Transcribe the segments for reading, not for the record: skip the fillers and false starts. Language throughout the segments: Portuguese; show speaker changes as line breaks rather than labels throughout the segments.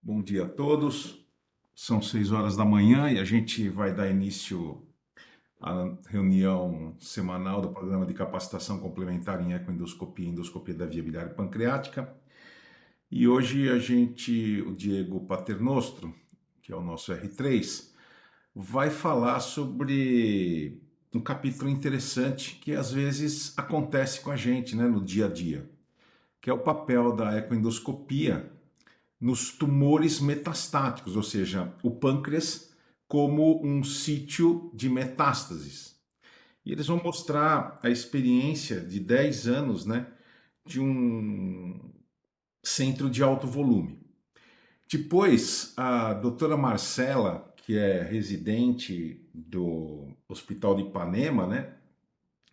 Bom dia a todos. São 6 horas da manhã e a gente vai dar início à reunião semanal do programa de capacitação complementar em ecoendoscopia e endoscopia da via biliar e pancreática. E hoje o Diego Paternostro, que é o nosso R3, vai falar sobre um capítulo interessante que às vezes acontece com a gente, né, no dia a dia, que é o papel da ecoendoscopia nos tumores metastáticos, ou seja, o pâncreas como um sítio de metástases. E eles vão mostrar a experiência de 10 anos, né, de um centro de alto volume. Depois, a doutora Marcela, que é residente do Hospital de Ipanema, né,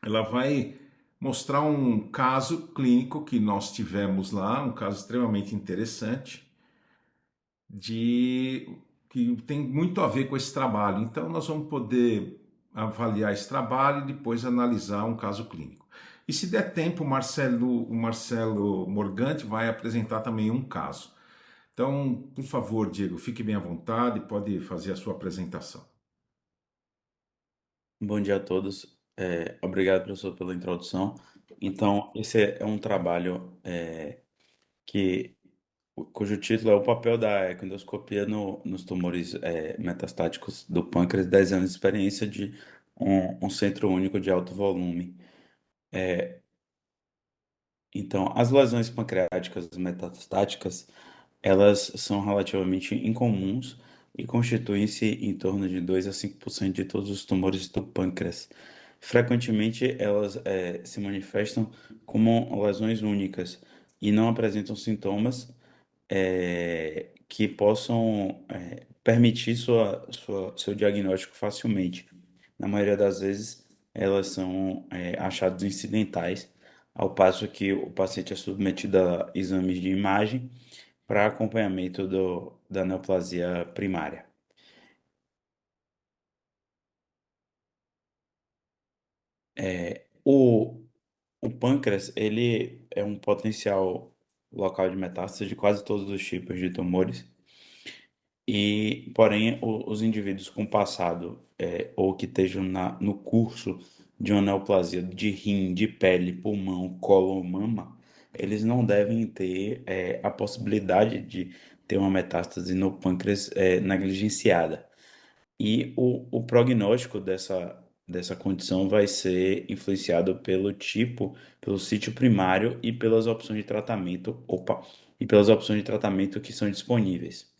ela vai mostrar um caso clínico que nós tivemos lá, um caso extremamente interessante, de que tem muito a ver com esse trabalho. Então, nós vamos poder avaliar esse trabalho e depois analisar um caso clínico. E se der tempo, o Marcelo Morgante vai apresentar também um caso. Então, por favor, Diego, fique bem à vontade, pode fazer a sua apresentação.
Bom dia a todos. Obrigado, professor, pela introdução. Então, esse é um trabalho que, cujo título é o papel da ecoendoscopia nos tumores metastáticos do pâncreas, 10 anos de experiência de um centro único de alto volume. Então, as lesões pancreáticas metastáticas, elas são relativamente incomuns e constituem-se em torno de 2 a 5% de todos os tumores do pâncreas. Frequentemente, elas se manifestam como lesões únicas e não apresentam sintomas que possam permitir seu diagnóstico facilmente. Na maioria das vezes, elas são achados incidentais, ao passo que o paciente é submetido a exames de imagem para acompanhamento da neoplasia primária. O, o pâncreas, ele é um potencial local de metástase de quase todos os tipos de tumores. E, porém, os indivíduos com passado ou que estejam no curso de uma neoplasia de rim, de pele, pulmão, colo ou mama, eles não devem ter a possibilidade de ter uma metástase no pâncreas negligenciada. E o prognóstico dessa condição vai ser influenciado pelo tipo, pelo sítio primário e pelas opções de tratamento, e pelas opções de tratamento que são disponíveis.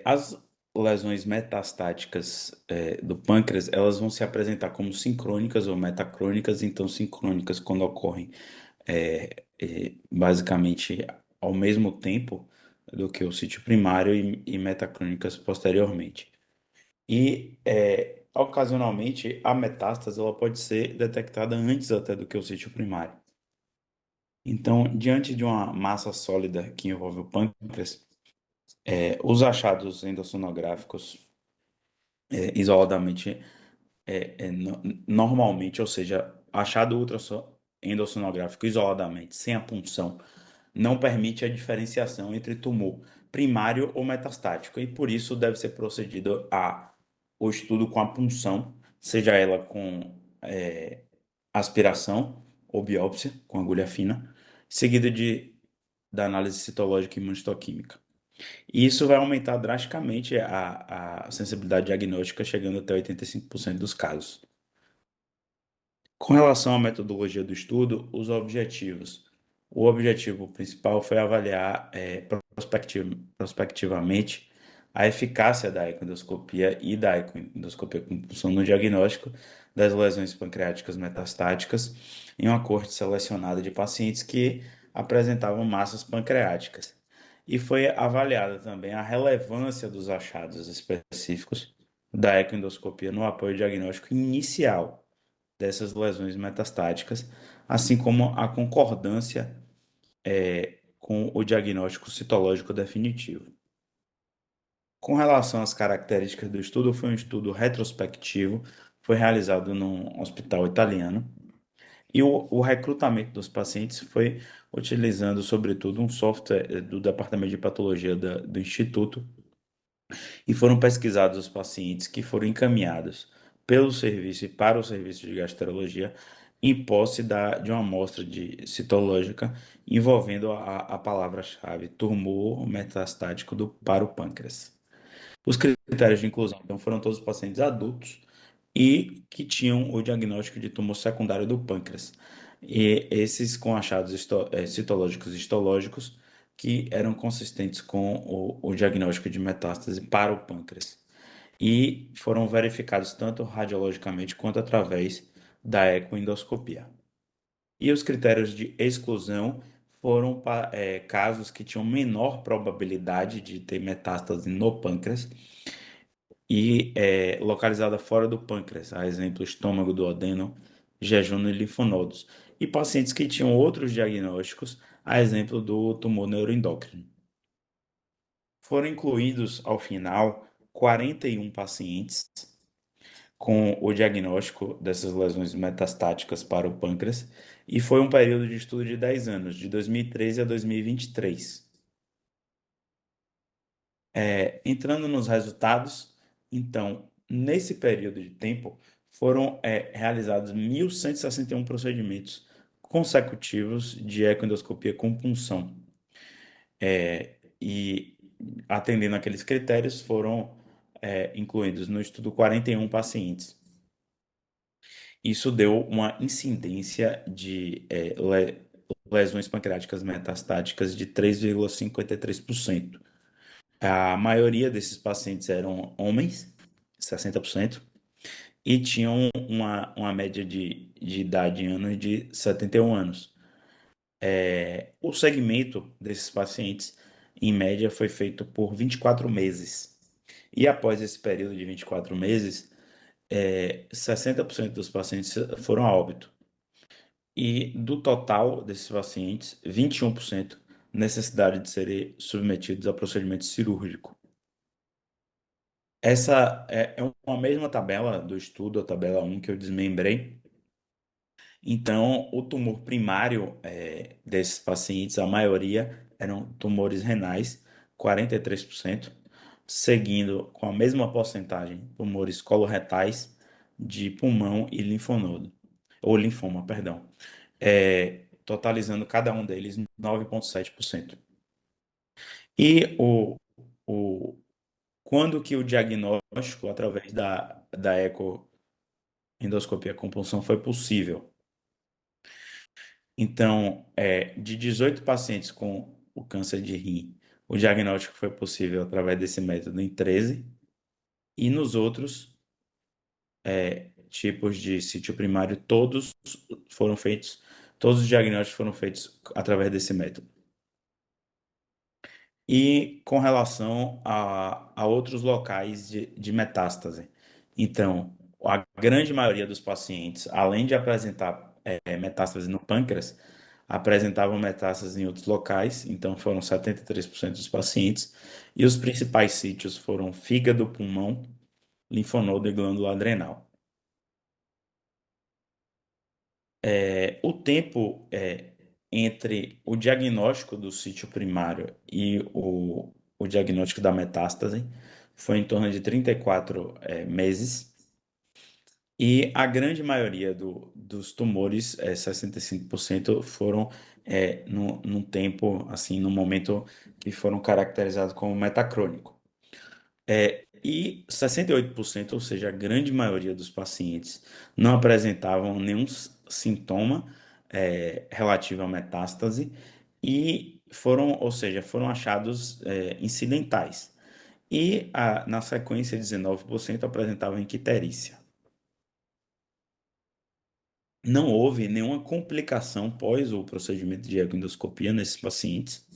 As lesões metastáticas do pâncreas, elas vão se apresentar como sincrônicas ou metacrônicas. Então, sincrônicas quando ocorrem basicamente ao mesmo tempo do que o sítio primário e metacrônicas posteriormente. E, ocasionalmente, a metástase ela pode ser detectada antes até do que o sítio primário. Então, diante de uma massa sólida que envolve o pâncreas, os achados endossonográficos isoladamente, normalmente, ou seja, achado endossonográfico isoladamente, sem a punção, não permite a diferenciação entre tumor primário ou metastático, e por isso deve ser procedido o estudo com a punção, seja ela com aspiração ou biópsia, com agulha fina, seguido da análise citológica e imunistoquímica. E isso vai aumentar drasticamente a sensibilidade diagnóstica, chegando até 85% dos casos. Com relação à metodologia do estudo, os objetivos. O objetivo principal foi avaliar prospectivamente a eficácia da ecoendoscopia e da ecoendoscopia com punção no diagnóstico das lesões pancreáticas metastáticas em uma coorte selecionada de pacientes que apresentavam massas pancreáticas. E foi avaliada também a relevância dos achados específicos da ecoendoscopia no apoio diagnóstico inicial dessas lesões metastáticas, assim como a concordância com o diagnóstico citológico definitivo. Com relação às características do estudo, foi um estudo retrospectivo, foi realizado num hospital italiano E o recrutamento dos pacientes foi utilizando, sobretudo, um software do Departamento de Patologia do Instituto, e foram pesquisados os pacientes que foram encaminhados pelo serviço e para o serviço de gastrologia em posse de uma amostra citológica envolvendo a palavra-chave tumor metastático para o pâncreas. Os critérios de inclusão, então, foram todos os pacientes adultos e que tinham o diagnóstico de tumor secundário do pâncreas. E esses com achados citológicos e histológicos que eram consistentes com o diagnóstico de metástase para o pâncreas. E foram verificados tanto radiologicamente quanto através da ecoendoscopia. E os critérios de exclusão foram casos que tinham menor probabilidade de ter metástase no pâncreas e localizada fora do pâncreas, a exemplo, estômago, duodeno, jejum e linfonodos, e pacientes que tinham outros diagnósticos, a exemplo do tumor neuroendócrino. Foram incluídos, ao final, 41 pacientes com o diagnóstico dessas lesões metastáticas para o pâncreas, e foi um período de estudo de 10 anos, de 2013 a 2023. Entrando nos resultados, então, nesse período de tempo, foram realizados 1.161 procedimentos consecutivos de ecoendoscopia com punção. E, atendendo aqueles critérios, foram incluídos no estudo 41 pacientes. Isso deu uma incidência de lesões pancreáticas metastáticas de 3,53%. A maioria desses pacientes eram homens, 60%, e tinham uma média de idade em anos de 71 anos. O segmento desses pacientes, em média, foi feito por 24 meses. E após esse período de 24 meses, 60% dos pacientes foram a óbito. E do total desses pacientes, 21% necessidade de serem submetidos a procedimento cirúrgico. Essa é uma mesma tabela do estudo, a tabela 1 que eu desmembrei. Então, o tumor primário desses pacientes, a maioria eram tumores renais, 43%, seguindo com a mesma porcentagem tumores coloretais, de pulmão e linfonodo, ou linfoma, perdão, totalizando cada um deles 9,7%. E o, quando que o diagnóstico através da ecoendoscopia com punção foi possível? Então, de 18 pacientes com o câncer de rim, o diagnóstico foi possível através desse método em 13, e nos outros tipos de sítio primário, todos os diagnósticos foram feitos através desse método. E com relação a outros locais de metástase. Então, a grande maioria dos pacientes, além de apresentar metástase no pâncreas, apresentavam metástase em outros locais, então foram 73% dos pacientes, e os principais sítios foram fígado, pulmão, linfonodo e glândula adrenal. O tempo entre o diagnóstico do sítio primário e o diagnóstico da metástase foi em torno de 34 meses, e a grande maioria dos tumores, 65%, foram num tempo, assim, num momento que foram caracterizados como metacrônico. E 68%, ou seja, a grande maioria dos pacientes, não apresentavam nenhum sintoma relativo à metástase e foram, ou seja, foram achados incidentais. E na sequência, 19% apresentavam icterícia. Não houve nenhuma complicação pós o procedimento de ecoendoscopia nesses pacientes.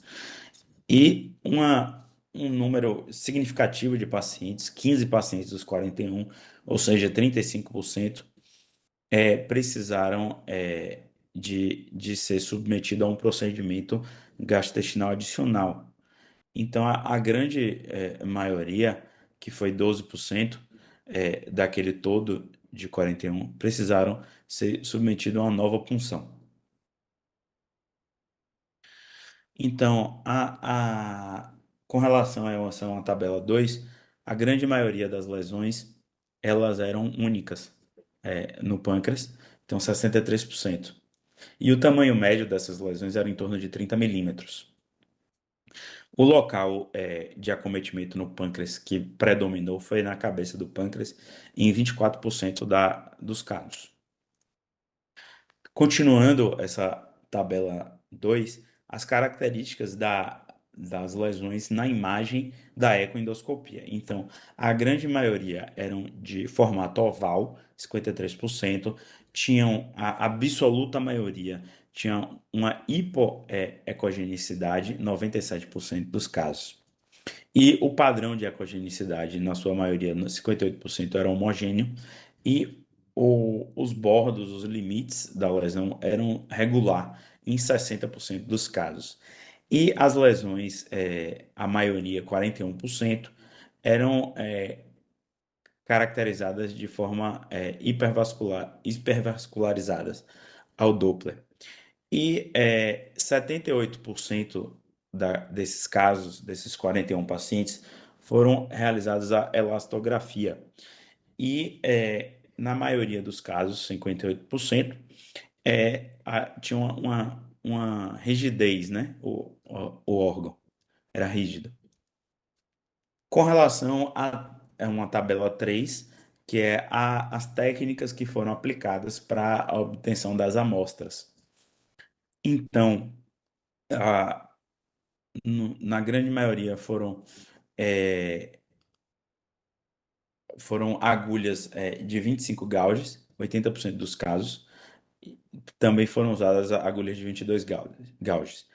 E um número significativo de pacientes, 15 pacientes dos 41, ou seja, 35%, precisaram de ser submetido a um procedimento gastrointestinal adicional. Então, a grande maioria, que foi 12%, daquele todo de 41, precisaram ser submetido a uma nova punção. Então, com relação a uma tabela 2, a grande maioria das lesões, elas eram únicas, no pâncreas, então 63%. E o tamanho médio dessas lesões era em torno de 30 milímetros. O local, de acometimento no pâncreas que predominou foi na cabeça do pâncreas, em 24% dos casos. Continuando essa tabela 2, as características das lesões na imagem da ecoendoscopia. Então, a grande maioria eram de formato oval, 53%, tinham a absoluta maioria tinham uma hipoecogenicidade, 97% dos casos. E o padrão de ecogenicidade, na sua maioria, 58%, era homogêneo, e os bordos, os limites da lesão eram regular em 60% dos casos. E as lesões, a maioria, 41%, eram caracterizadas de forma hipervascularizadas ao Doppler. E 78% desses casos, desses 41 pacientes, foram realizados a elastografia. E na maioria dos casos, 58%, tinha uma rigidez, né? O órgão era rígido. Com relação a uma tabela 3, que é as técnicas que foram aplicadas para a obtenção das amostras. Então, a, na grande maioria é, foram agulhas de 25 gauges, 80% dos casos. Também foram usadas agulhas de 22 gauges.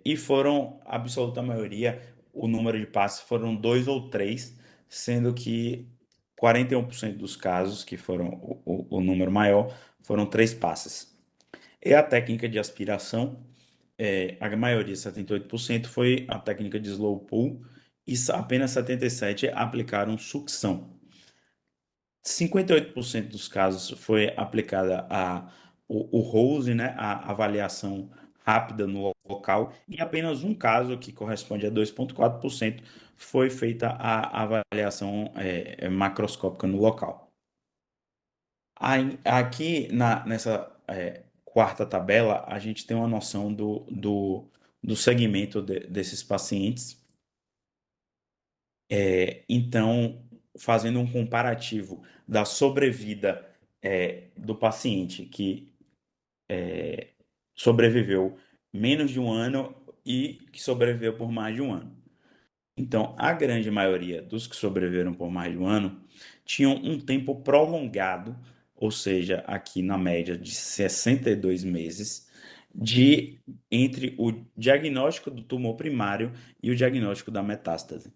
E foram, a absoluta maioria, o número de passes foram dois ou três, sendo que 41% dos casos, que foram o número maior, foram três passes. E a técnica de aspiração, a maioria, 78%, foi a técnica de slow pull e apenas 77% aplicaram sucção. 58% dos casos foi aplicada o Rose, né, a avaliação rápida no local, e apenas um caso, que corresponde a 2,4%, foi feita a avaliação macroscópica no local. Aqui nessa quarta tabela, a gente tem uma noção do segmento desses pacientes. Então, fazendo um comparativo da sobrevida do paciente que sobreviveu menos de um ano e que sobreviveu por mais de um ano. Então, a grande maioria dos que sobreviveram por mais de um ano tinham um tempo prolongado, ou seja, aqui na média de 62 meses, entre o diagnóstico do tumor primário e o diagnóstico da metástase.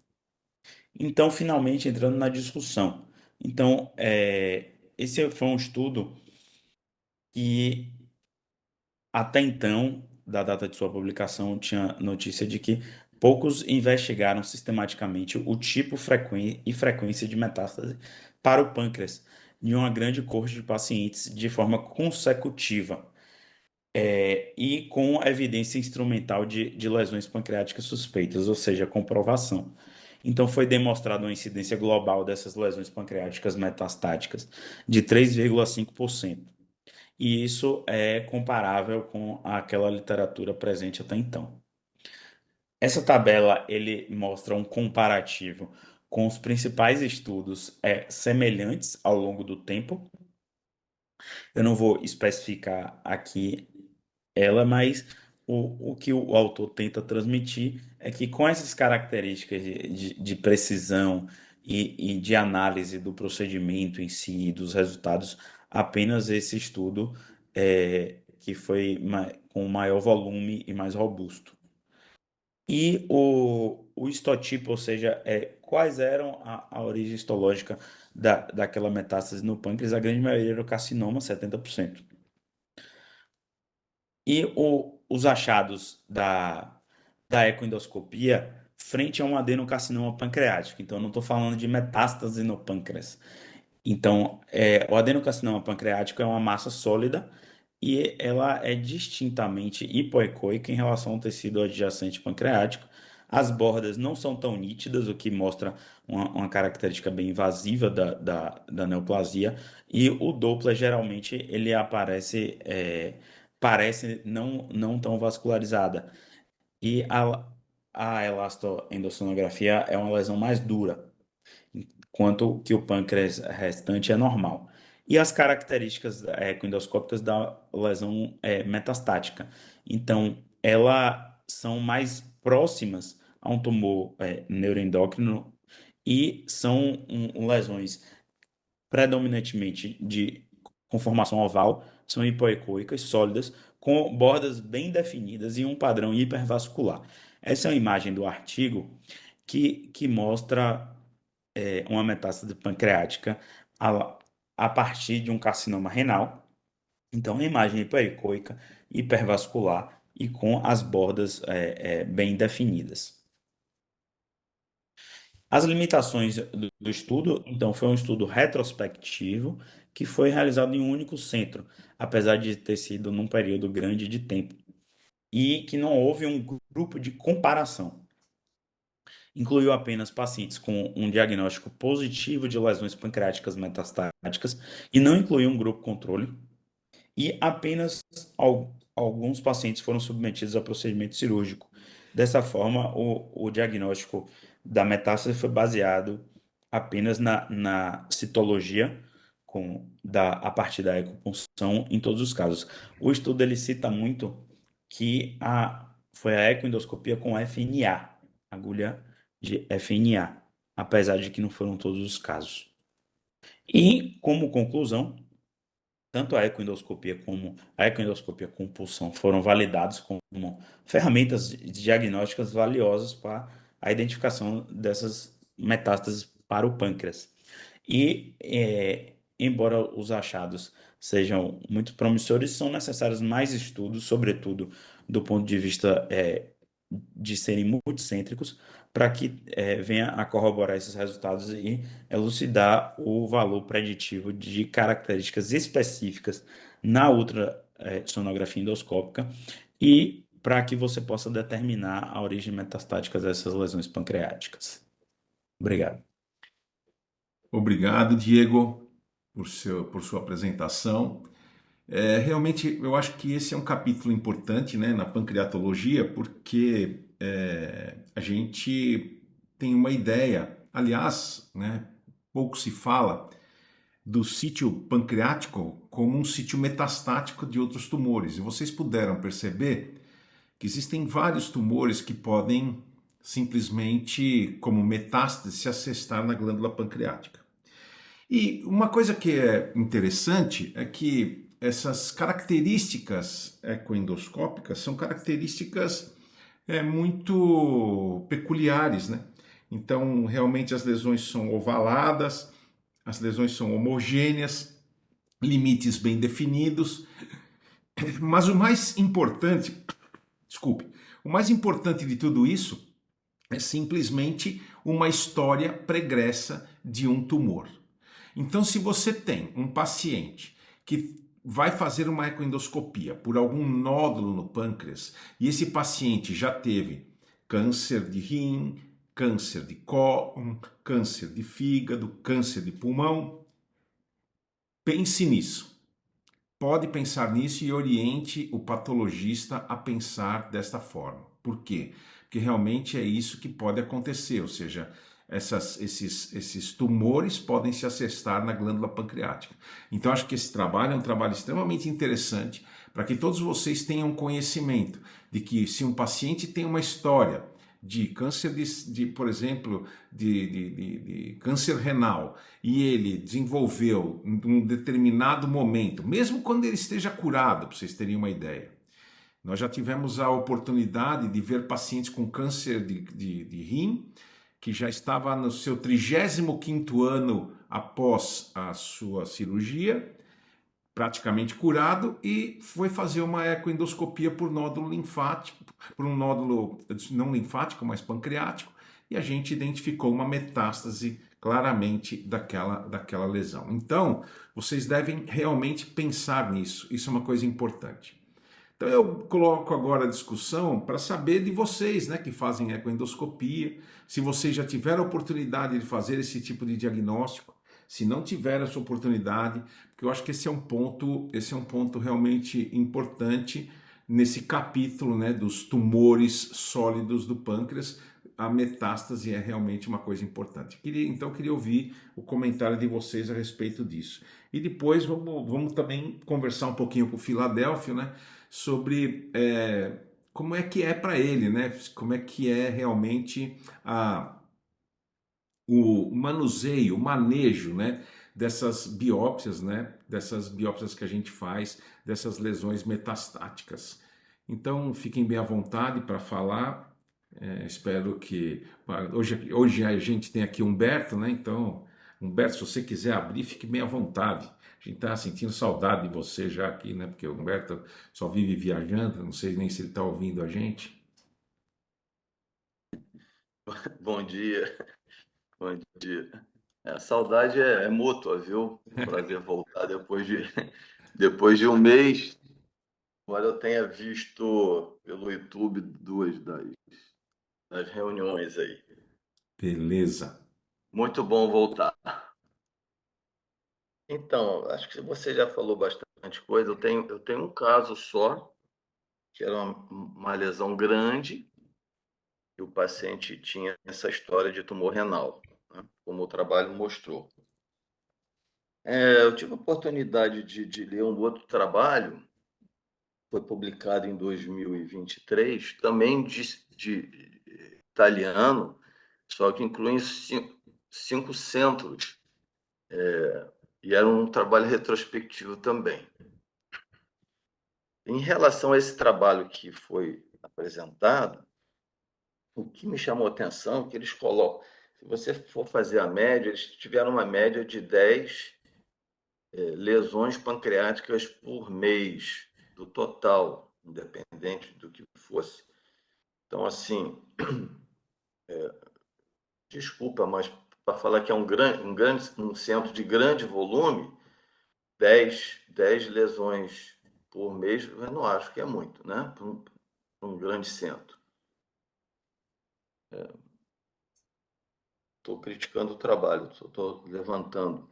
Então, finalmente, entrando na discussão. Então, esse foi um estudo que, até então, da data de sua publicação, tinha notícia de que poucos investigaram sistematicamente o tipo e frequência de metástase para o pâncreas em uma grande corte de pacientes de forma consecutiva, e com evidência instrumental de lesões pancreáticas suspeitas, ou seja, comprovação. Então, foi demonstrada uma incidência global dessas lesões pancreáticas metastáticas de 3,5%. E isso é comparável com aquela literatura presente até então. Essa tabela ele mostra um comparativo com os principais estudos semelhantes ao longo do tempo. Eu não vou especificar aqui ela, mas o que o autor tenta transmitir é que, com essas características de precisão e de análise do procedimento em si e dos resultados, apenas esse estudo que foi com maior volume e mais robusto. E o histotipo, ou seja, quais eram a origem histológica daquela metástase no pâncreas, a grande maioria era o carcinoma, 70%. E os achados da ecoendoscopia frente a um adenocarcinoma pancreático. Então, eu não estou falando de metástase no pâncreas. Então, o adenocarcinoma pancreático é uma massa sólida e ela é distintamente hipoecoica em relação ao tecido adjacente pancreático. As bordas não são tão nítidas, o que mostra uma característica bem invasiva da neoplasia. E o Doppler, geralmente, ele aparece, parece não tão vascularizada. E a elastoendossonografia é uma lesão mais dura, enquanto que o pâncreas restante é normal. E as características ecoendoscópicas da lesão metastática. Então, elas são mais próximas a um tumor neuroendócrino e são lesões predominantemente de conformação oval, são hipoecoicas, sólidas, com bordas bem definidas e um padrão hipervascular. Essa é a imagem do artigo que mostra uma metástase pancreática a, a partir de um carcinoma renal. Então, a imagem hipoecoica, hipervascular e com as bordas bem definidas. As limitações do estudo, então, foi um estudo retrospectivo que foi realizado em um único centro, apesar de ter sido num período grande de tempo, e que não houve um grupo de comparação. Incluiu apenas pacientes com um diagnóstico positivo de lesões pancreáticas metastáticas e não incluiu um grupo controle, e apenas alguns pacientes foram submetidos a procedimento cirúrgico. Dessa forma, o diagnóstico da metástase foi baseado apenas na citologia a partir da ecopunção em todos os casos. O estudo ele cita muito que foi a ecoendoscopia com FNA, agulha de FNA, apesar de que não foram todos os casos. E, como conclusão, tanto a ecoendoscopia como a ecoendoscopia com pulsão foram validados como ferramentas diagnósticas valiosas para a identificação dessas metástases para o pâncreas. E, embora os achados sejam muito promissores, são necessários mais estudos, sobretudo do ponto de vista de serem multicêntricos, para que venha a corroborar esses resultados e elucidar o valor preditivo de características específicas na ultrassonografia endoscópica e para que você possa determinar a origem metastática dessas lesões pancreáticas. Obrigado.
Obrigado, Diego, por sua apresentação. Realmente, eu acho que esse é um capítulo importante, né, na pancreatologia, porque a gente tem uma ideia. Aliás, né, pouco se fala do sítio pancreático como um sítio metastático de outros tumores. E vocês puderam perceber que existem vários tumores que podem simplesmente, como metástase, se assestar na glândula pancreática. E uma coisa que é interessante é que essas características ecoendoscópicas são características muito peculiares, né? Então, realmente as lesões são ovaladas, as lesões são homogêneas, limites bem definidos, mas o mais importante, desculpe, o mais importante de tudo isso é simplesmente uma história pregressa de um tumor. Então, se você tem um paciente que vai fazer uma ecoendoscopia por algum nódulo no pâncreas e esse paciente já teve câncer de rim, câncer de cólon, câncer de fígado, câncer de pulmão, pense nisso. Pode pensar nisso e oriente o patologista a pensar desta forma. Por quê? Porque realmente é isso que pode acontecer, ou seja, esses tumores podem se assestar na glândula pancreática. Então, acho que esse trabalho é um trabalho extremamente interessante para que todos vocês tenham conhecimento de que se um paciente tem uma história de câncer por exemplo, de câncer renal e ele desenvolveu em um determinado momento, mesmo quando ele esteja curado, para vocês terem uma ideia. Nós já tivemos a oportunidade de ver pacientes com câncer de rim, que já estava no seu 35º ano após a sua cirurgia, praticamente curado, e foi fazer uma ecoendoscopia por nódulo linfático, por um nódulo não linfático, mas pancreático, e a gente identificou uma metástase claramente daquela lesão. Então, vocês devem realmente pensar nisso, isso é uma coisa importante. Então eu coloco agora a discussão para saber de vocês, né, que fazem ecoendoscopia, se vocês já tiveram a oportunidade de fazer esse tipo de diagnóstico, se não tiveram essa oportunidade, porque eu acho que esse é um ponto realmente importante nesse capítulo, né, dos tumores sólidos do pâncreas. A metástase é realmente uma coisa importante. Então eu queria ouvir o comentário de vocês a respeito disso. E depois vamos também conversar um pouquinho com o Filadélfio, né, sobre como é que é para ele, né? Como é que é realmente o manuseio, o manejo, né? Dessas biópsias que a gente faz, dessas lesões metastáticas. Então, fiquem bem à vontade para falar. Espero que hoje a gente tem aqui Humberto, né? Então, Humberto, se você quiser abrir, fique bem à vontade. A gente está sentindo saudade de você já aqui, né? Porque o Humberto só vive viajando, não sei nem se ele está ouvindo a gente.
Bom dia, bom dia. A saudade é mútua, viu? Prazer voltar depois de um mês. Embora eu tenha visto pelo YouTube duas das reuniões aí.
Beleza.
Muito bom voltar. Então, acho que você já falou bastante coisa. Eu tenho um caso só, que era uma lesão grande, e o paciente tinha essa história de tumor renal, né? Como o trabalho mostrou. Eu tive a oportunidade de ler um outro trabalho, foi publicado em 2023, também de italiano, só que inclui cinco centros, e era um trabalho retrospectivo também. Em relação a esse trabalho que foi apresentado, o que me chamou a atenção é que eles colocam, se você for fazer a média, eles tiveram uma média de 10 lesões pancreáticas por mês, do total, independente do que fosse. Então, assim, desculpa, mas para falar que é um centro de grande volume, 10 lesões por mês, eu não acho que é muito, né? Para um grande centro. Estou criticando o trabalho, estou levantando.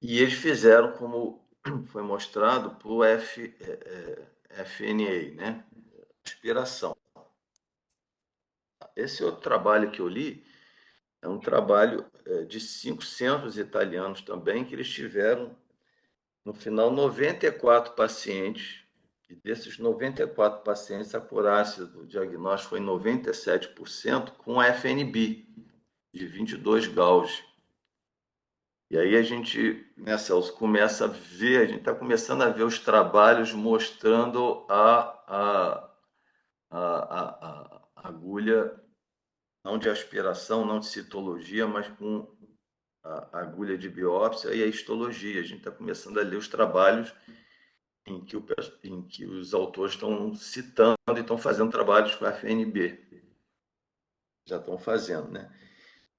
E eles fizeram, como foi mostrado, para o FNA, né? Aspiração. Esse outro trabalho que eu li é um trabalho de 5 centros italianos também, que eles tiveram, no final, 94 pacientes, e desses 94 pacientes, a acurácia do diagnóstico foi 97%, com FNB, de 22 Gauss. E aí a gente, né, Celso, começa a ver, a gente está começando a ver os trabalhos mostrando a agulha, não de aspiração, não de citologia, mas com a agulha de biópsia e a histologia. A gente está começando a ler os trabalhos em que os autores estão citando e estão fazendo trabalhos com a FNB. Já estão fazendo, né?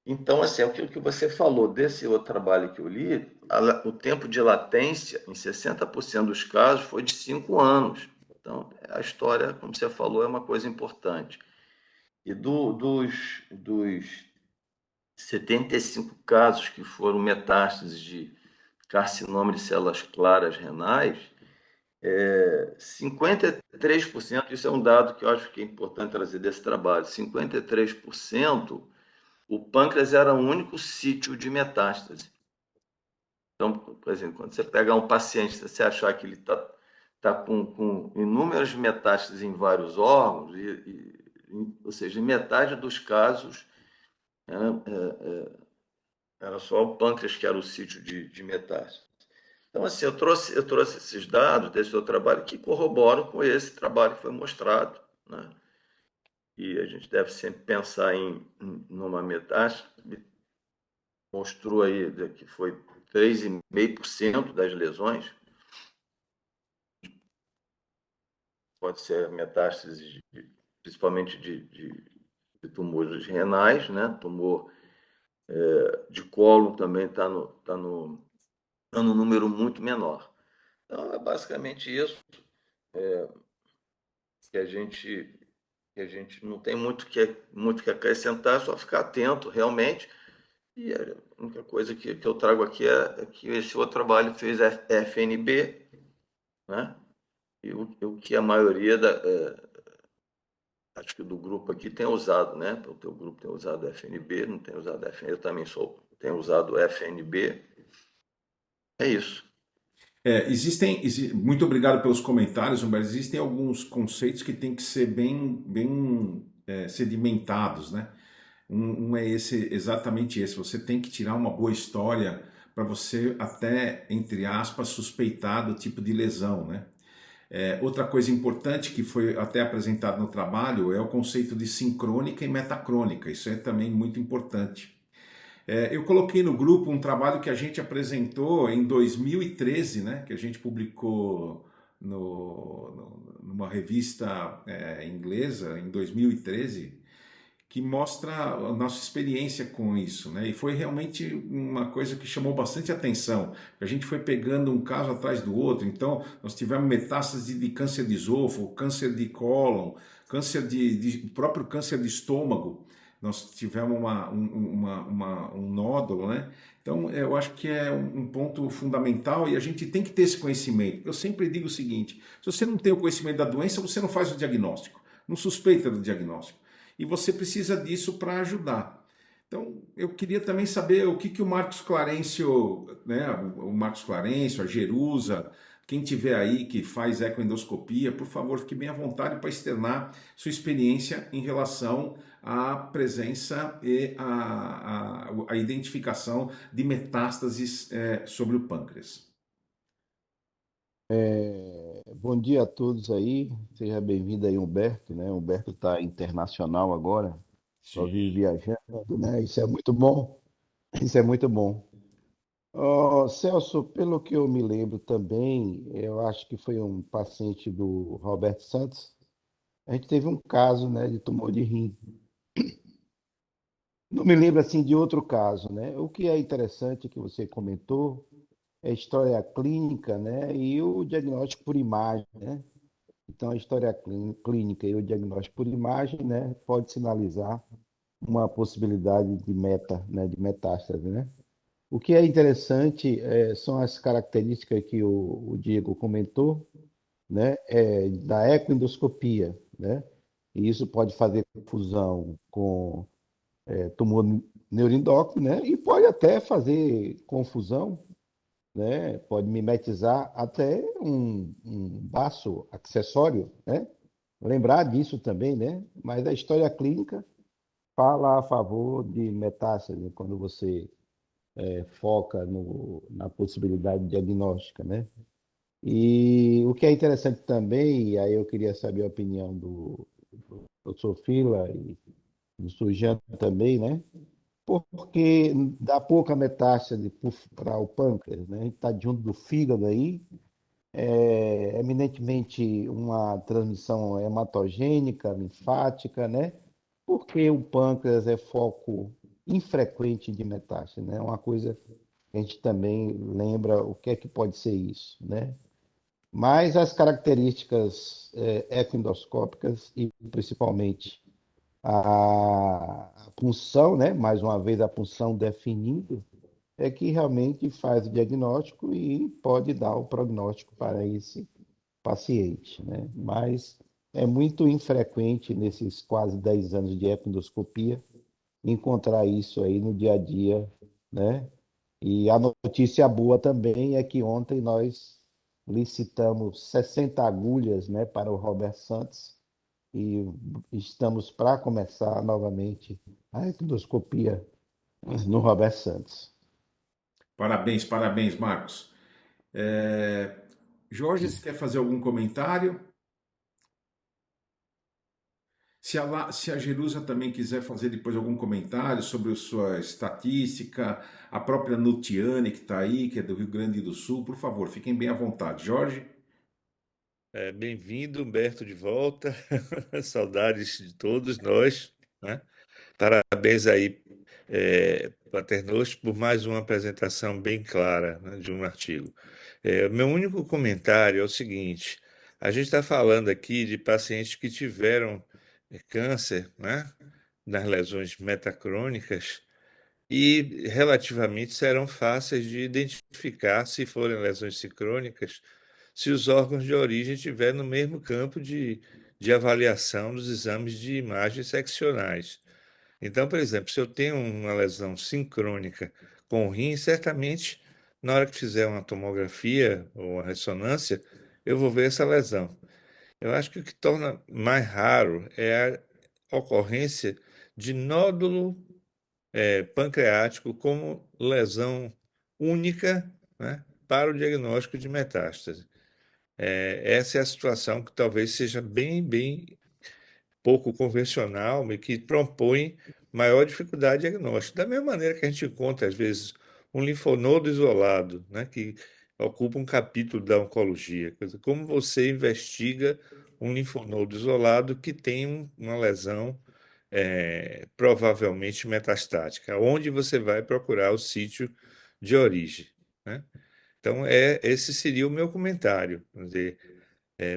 Então, assim, aquilo que você falou desse outro trabalho que eu li, o tempo de latência, em 60% dos casos, foi de 5 anos. Então, a história, como você falou, é uma coisa importante. E dos 75 casos que foram metástases de carcinoma de células claras renais, 53%, isso é um dado que eu acho que é importante trazer desse trabalho, 53%, o pâncreas era o único sítio de metástase. Então, por exemplo, quando você pegar um paciente, se você achar que ele está com inúmeras metástases em vários órgãos, ou seja, em metade dos casos, era só o pâncreas que era o sítio de metástase. Então, assim, eu trouxe esses dados desse seu trabalho que corroboram com esse trabalho que foi mostrado, né? E a gente deve sempre pensar numa metástase. Mostrou aí que foi 3,5% das lesões, pode ser metástase, principalmente de tumores renais, né? Tumor de cólon também tá no número muito menor. Então, é basicamente isso, que a gente, que a gente não tem muito que acrescentar, é só ficar atento, realmente. E a única coisa que eu trago aqui é que esse outro trabalho fez FNB, né? E o que a maioria acho que do grupo aqui tem usado, né? O teu grupo tem usado FNB, não tem usado FNB, eu também tenho usado FNB. É isso.
Muito obrigado pelos comentários, Humberto. Existem alguns conceitos que têm que ser bem sedimentados, né? Um é exatamente esse. Você tem que tirar uma boa história para você até, entre aspas, suspeitar do tipo de lesão, né? Outra coisa importante que foi até apresentado no trabalho é o conceito de sincrônica e metacrônica. Isso é também muito importante. Eu coloquei no grupo um trabalho que a gente apresentou em 2013, né, que a gente publicou numa revista inglesa em 2013, que mostra a nossa experiência com isso, né? E foi realmente uma coisa que chamou bastante atenção. A gente foi pegando um caso atrás do outro. Então, nós tivemos metástase de câncer de esôfago, câncer de cólon, câncer próprio câncer de estômago. Nós tivemos um nódulo, né? Então, eu acho que é um ponto fundamental e a gente tem que ter esse conhecimento. Eu sempre digo o seguinte: se você não tem o conhecimento da doença, você não faz o diagnóstico, não suspeita do diagnóstico. E você precisa disso para ajudar. Então, eu queria também saber o que o Marcos Clarencio, né, o Marcos Clarencio, a Jerusa, quem tiver aí que faz ecoendoscopia, por favor, fique bem à vontade para externar sua experiência em relação à presença e à identificação de metástases sobre o pâncreas.
Bom dia a todos aí, seja bem-vindo aí, Humberto, né? Humberto está internacional agora, só vive
Sim.
viajando, né? Isso é muito bom, isso é muito bom. Celso, pelo que eu me lembro também, eu acho que foi um paciente do Roberto Santos. A gente teve um caso, né, de tumor de rim. Não me lembro assim de outro caso, né? O que é interessante que você comentou é a história clínica, né, e o diagnóstico por imagem, né? Então, a história clínica e o diagnóstico por imagem, né, pode sinalizar uma possibilidade de né, de metástase, né? O que é interessante são as características que o Diego comentou, né, da ecoendoscopia, né? E isso pode fazer confusão com tumor neuroendócrino, né? E pode até fazer confusão, né? Pode mimetizar até um baço acessório, né? Lembrar disso também, né? Mas a história clínica fala a favor de metástase, quando você foca na possibilidade diagnóstica, né? E o que é interessante também, e aí eu queria saber a opinião do Dr. Fila e do Sujano também, né? Porque dá pouca metástase para o pâncreas, né? A gente está junto do fígado aí, eminentemente uma transmissão hematogênica, linfática, né? Porque o pâncreas é foco infrequente de metástase, né? Uma coisa que a gente também lembra o que é que pode ser isso, né? Mas as características ecoendoscópicas e principalmente a punção, né? Mais uma vez a punção definindo é que realmente faz o diagnóstico e pode dar o prognóstico para esse paciente, né? Mas é muito infrequente nesses quase 10 anos de ecoendoscopia encontrar isso aí no dia a dia, né? E a notícia boa também é que ontem nós licitamos 60 agulhas, né, para o Robert Santos e estamos para começar novamente a endoscopia no Robert Santos.
Parabéns, parabéns, Marcos. Jorge, você quer fazer algum comentário? Se a Jerusa também quiser fazer depois algum comentário sobre a sua estatística, a própria Nutiane que está aí, que é do Rio Grande do Sul, por favor, fiquem bem à vontade. Jorge?
Bem-vindo, Humberto, de volta. Saudades de todos nós, né? Parabéns aí Paternoster, por mais uma apresentação bem clara, né, de um artigo. Meu único comentário é o seguinte: a gente está falando aqui de pacientes que tiveram câncer, né, nas lesões metacrônicas e relativamente serão fáceis de identificar se forem lesões sincrônicas, se os órgãos de origem estiverem no mesmo campo de avaliação dos exames de imagens seccionais. Então, por exemplo, se eu tenho uma lesão sincrônica com o rim, certamente na hora que fizer uma tomografia ou uma ressonância, eu vou ver essa lesão. Eu acho que o que torna mais raro é a ocorrência de nódulo pancreático como lesão única, né, para o diagnóstico de metástase. Essa é a situação que talvez seja bem pouco convencional e que propõe maior dificuldade diagnóstica. Da mesma maneira que a gente encontra, às vezes, um linfonodo isolado, né, que ocupa um capítulo da oncologia. Quer dizer, como você investiga um linfonodo isolado que tem uma lesão provavelmente metastática, onde você vai procurar o sítio de origem, né? Então, esse seria o meu comentário. Quer dizer,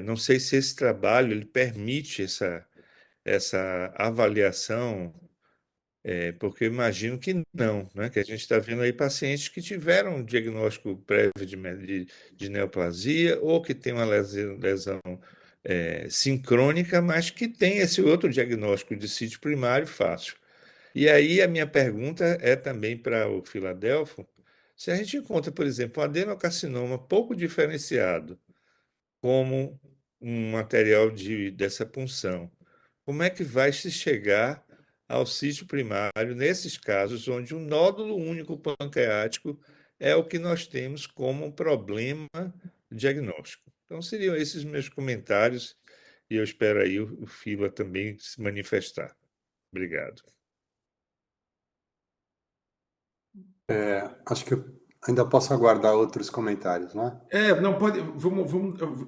não sei se esse trabalho ele permite essa avaliação, porque eu imagino que não, né? Que a gente está vendo aí pacientes que tiveram um diagnóstico prévio de neoplasia ou que tem uma lesão sincrônica, mas que tem esse outro diagnóstico de sítio primário fácil. E aí a minha pergunta é também para o Filadelfo, se a gente encontra, por exemplo, um adenocarcinoma pouco diferenciado como um material dessa punção, como é que vai se chegar ao sítio primário nesses casos onde um nódulo único pancreático é o que nós temos como um problema diagnóstico? Então seriam esses meus comentários e eu espero aí o Fila também se manifestar. Obrigado.
Acho que eu ainda posso aguardar outros comentários, né?
Não, pode.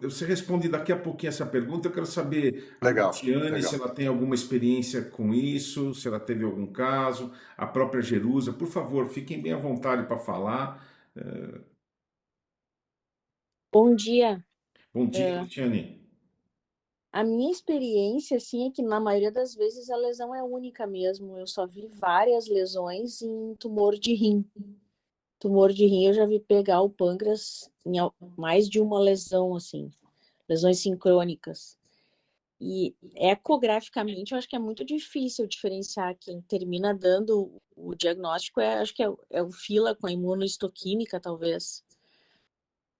Você responde daqui a pouquinho essa pergunta. Eu quero saber a
Legal,
Tatiane se
legal.
ela tem alguma experiência com isso, se ela teve algum caso, a própria Jerusa. Por favor, fiquem bem à vontade para falar.
Bom dia.
Bom dia, Tatiane.
A minha experiência, assim, é que na maioria das vezes a lesão é única mesmo. Eu só vi várias lesões em tumor de rim. Tumor de rim eu já vi pegar o pâncreas em mais de uma lesão, assim, lesões sincrônicas. E ecograficamente eu acho que é muito difícil diferenciar quem termina dando o diagnóstico, acho que é o fila com a imunohistoquímica, talvez.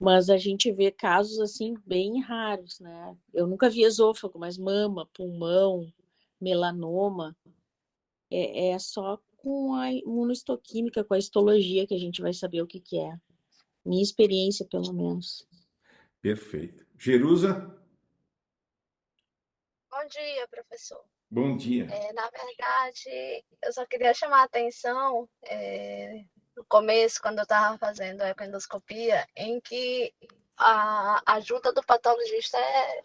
Mas a gente vê casos assim bem raros, né? Eu nunca vi esôfago, mas mama, pulmão, melanoma, é só com a imunohistoquímica, com a histologia que a gente vai saber o que que é. Minha experiência, pelo menos.
Perfeito. Jerusa,
Bom dia, professor.
bom dia.
Na verdade, eu só queria chamar a atenção no começo, quando eu estava fazendo a ecoendoscopia, em que a ajuda do patologista é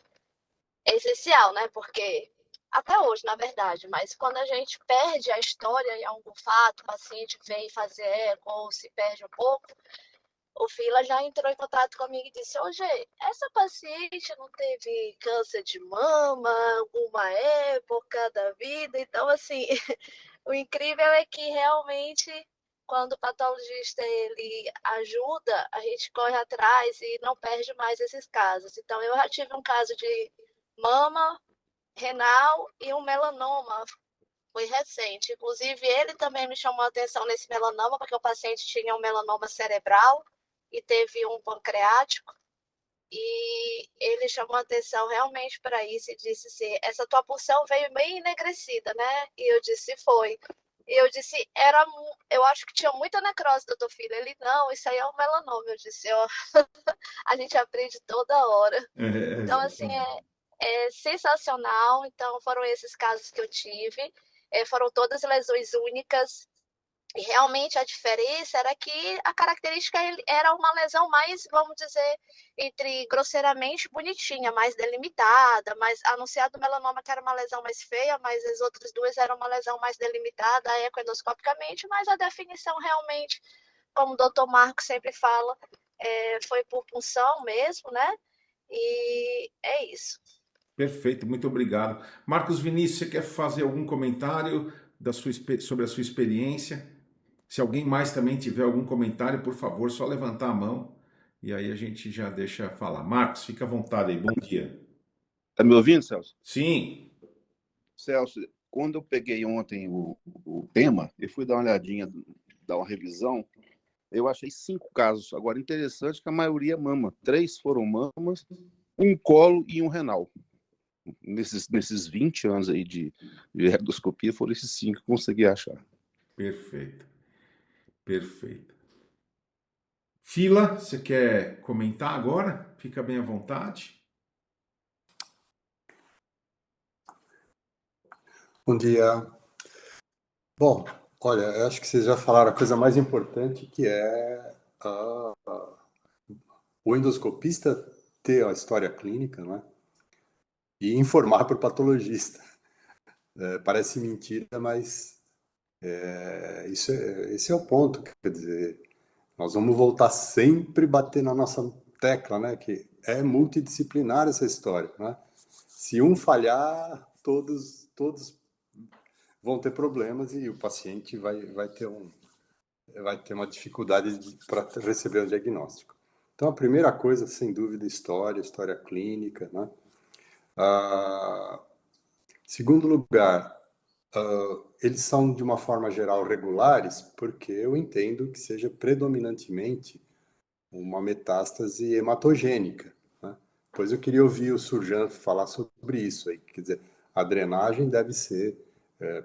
essencial, né? Porque até hoje, na verdade, mas quando a gente perde a história em algum fato, o paciente vem fazer eco ou se perde um pouco, o Fila já entrou em contato comigo e disse: Ô, Gê, essa paciente não teve câncer de mama alguma época da vida? Então, assim, o incrível é que realmente, quando o patologista ele ajuda, a gente corre atrás e não perde mais esses casos. Então, eu já tive um caso de mama, renal e um melanoma. Foi recente. Inclusive, ele também me chamou a atenção nesse melanoma, porque o paciente tinha um melanoma cerebral e teve um pancreático. E ele chamou a atenção realmente para isso e disse assim: essa tua punção veio meio enegrecida, né? E eu disse: foi. E eu disse: eu acho que tinha muita necrose, doutor Filho. Ele: não, isso aí é um melanoma. Eu disse: ó, a gente aprende toda hora. Então, assim, é sensacional. Então, foram esses casos que eu tive. Foram todas lesões únicas. E realmente a diferença era que a característica era uma lesão mais, vamos dizer, entre grosseiramente bonitinha, mais delimitada, mais anunciado o melanoma que era uma lesão mais feia, mas as outras duas eram uma lesão mais delimitada ecoendoscopicamente, mas a definição realmente, como o doutor Marco sempre fala, foi por punção mesmo, né? E é isso.
Perfeito, muito obrigado. Marcos Vinícius, você quer fazer algum comentário sobre a sua experiência? Se alguém mais também tiver algum comentário, por favor, só levantar a mão e aí a gente já deixa falar. Marcos, fica à vontade aí, bom dia.
Tá me ouvindo, Celso?
Sim,
Celso, quando eu peguei ontem o tema, eu fui dar uma olhadinha, dar uma revisão, eu achei 5 casos. Agora, interessante que a maioria é mama. 3 foram mamas, um colo e um renal. Nesses 20 anos aí de endoscopia, foram esses 5 que eu consegui achar.
perfeito, perfeito. Fila, você quer comentar agora? Fica bem à vontade.
Bom dia. Bom, olha, eu acho que vocês já falaram a coisa mais importante, que é o endoscopista ter a história clínica, né? E informar para o patologista. Parece mentira, mas esse é o ponto. Quer dizer, nós vamos voltar sempre bater na nossa tecla, né? Que é multidisciplinar essa história, né? Se um falhar, todos vão ter problemas e o paciente vai ter uma dificuldade para receber o diagnóstico. Então, a primeira coisa, sem dúvida, história clínica, né? Segundo lugar, eles são, de uma forma geral, regulares, porque eu entendo que seja predominantemente uma metástase hematogênica, né? Pois eu queria ouvir o Surjan falar sobre isso aí. Quer dizer, a drenagem deve ser,